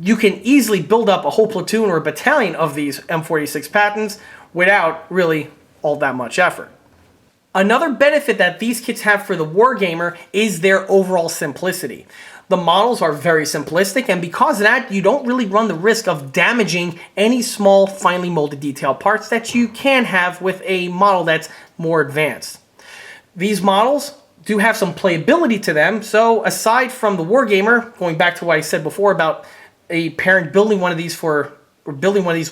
you can easily build up a whole platoon or a battalion of these M46 Pattons without really all that much effort. Another benefit that these kits have for the wargamer is their overall simplicity. The models are very simplistic, and because of that, you don't really run the risk of damaging any small, finely molded detail parts that you can have with a model that's more advanced. These models do have some playability to them, so aside from the wargamer, going back to what I said before about a parent building one of these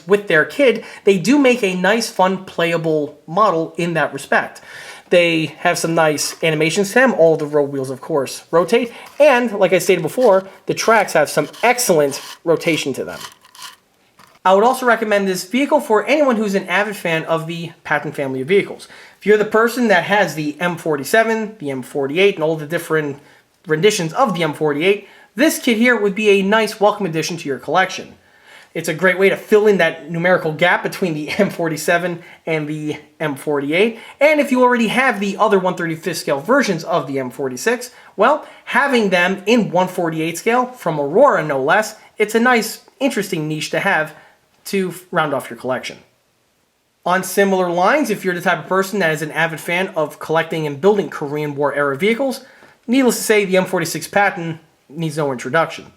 with their kid, they do make a nice, fun, playable model in that respect. They have some nice animations to them. All the road wheels, of course, rotate. And, like I stated before, the tracks have some excellent rotation to them. I would also recommend this vehicle for anyone who's an avid fan of the Patton family of vehicles. If you're the person that has the M47, the M48, and all the different renditions of the M48, this kit here would be a nice welcome addition to your collection. It's a great way to fill in that numerical gap between the M47 and the M48. And if you already have the other 1/35 scale versions of the M46, well, having them in 1/48 scale from Aurora no less, it's a nice, interesting niche to have to round off your collection. On similar lines, if you're the type of person that is an avid fan of collecting and building Korean War era vehicles, needless to say, the M46 Patton needs no introduction.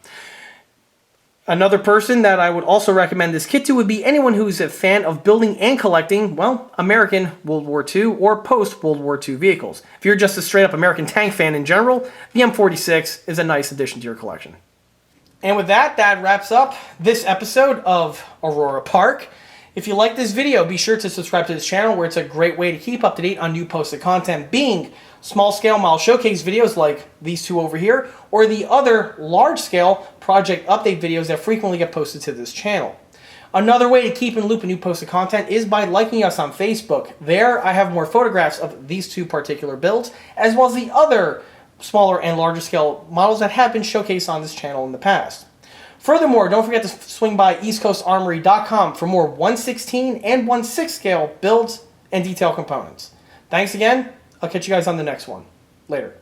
Another person that I would also recommend this kit to would be anyone who's a fan of building and collecting, well, American World War II or post-World War II vehicles. If you're just a straight-up American tank fan in general, the M46 is a nice addition to your collection. And with that, that wraps up this episode of Aurora Park. If you like this video, be sure to subscribe to this channel where it's a great way to keep up to date on new posted content, being small-scale model showcase videos like these two over here, or the other large-scale project update videos that frequently get posted to this channel. Another way to keep in loop of new posted content is by liking us on Facebook. There, I have more photographs of these two particular builds, as well as the other smaller and larger scale models that have been showcased on this channel in the past. Furthermore, don't forget to swing by eastcoastarmory.com for more 1/16 and 1/6 scale builds and detail components. Thanks again. I'll catch you guys on the next one. Later.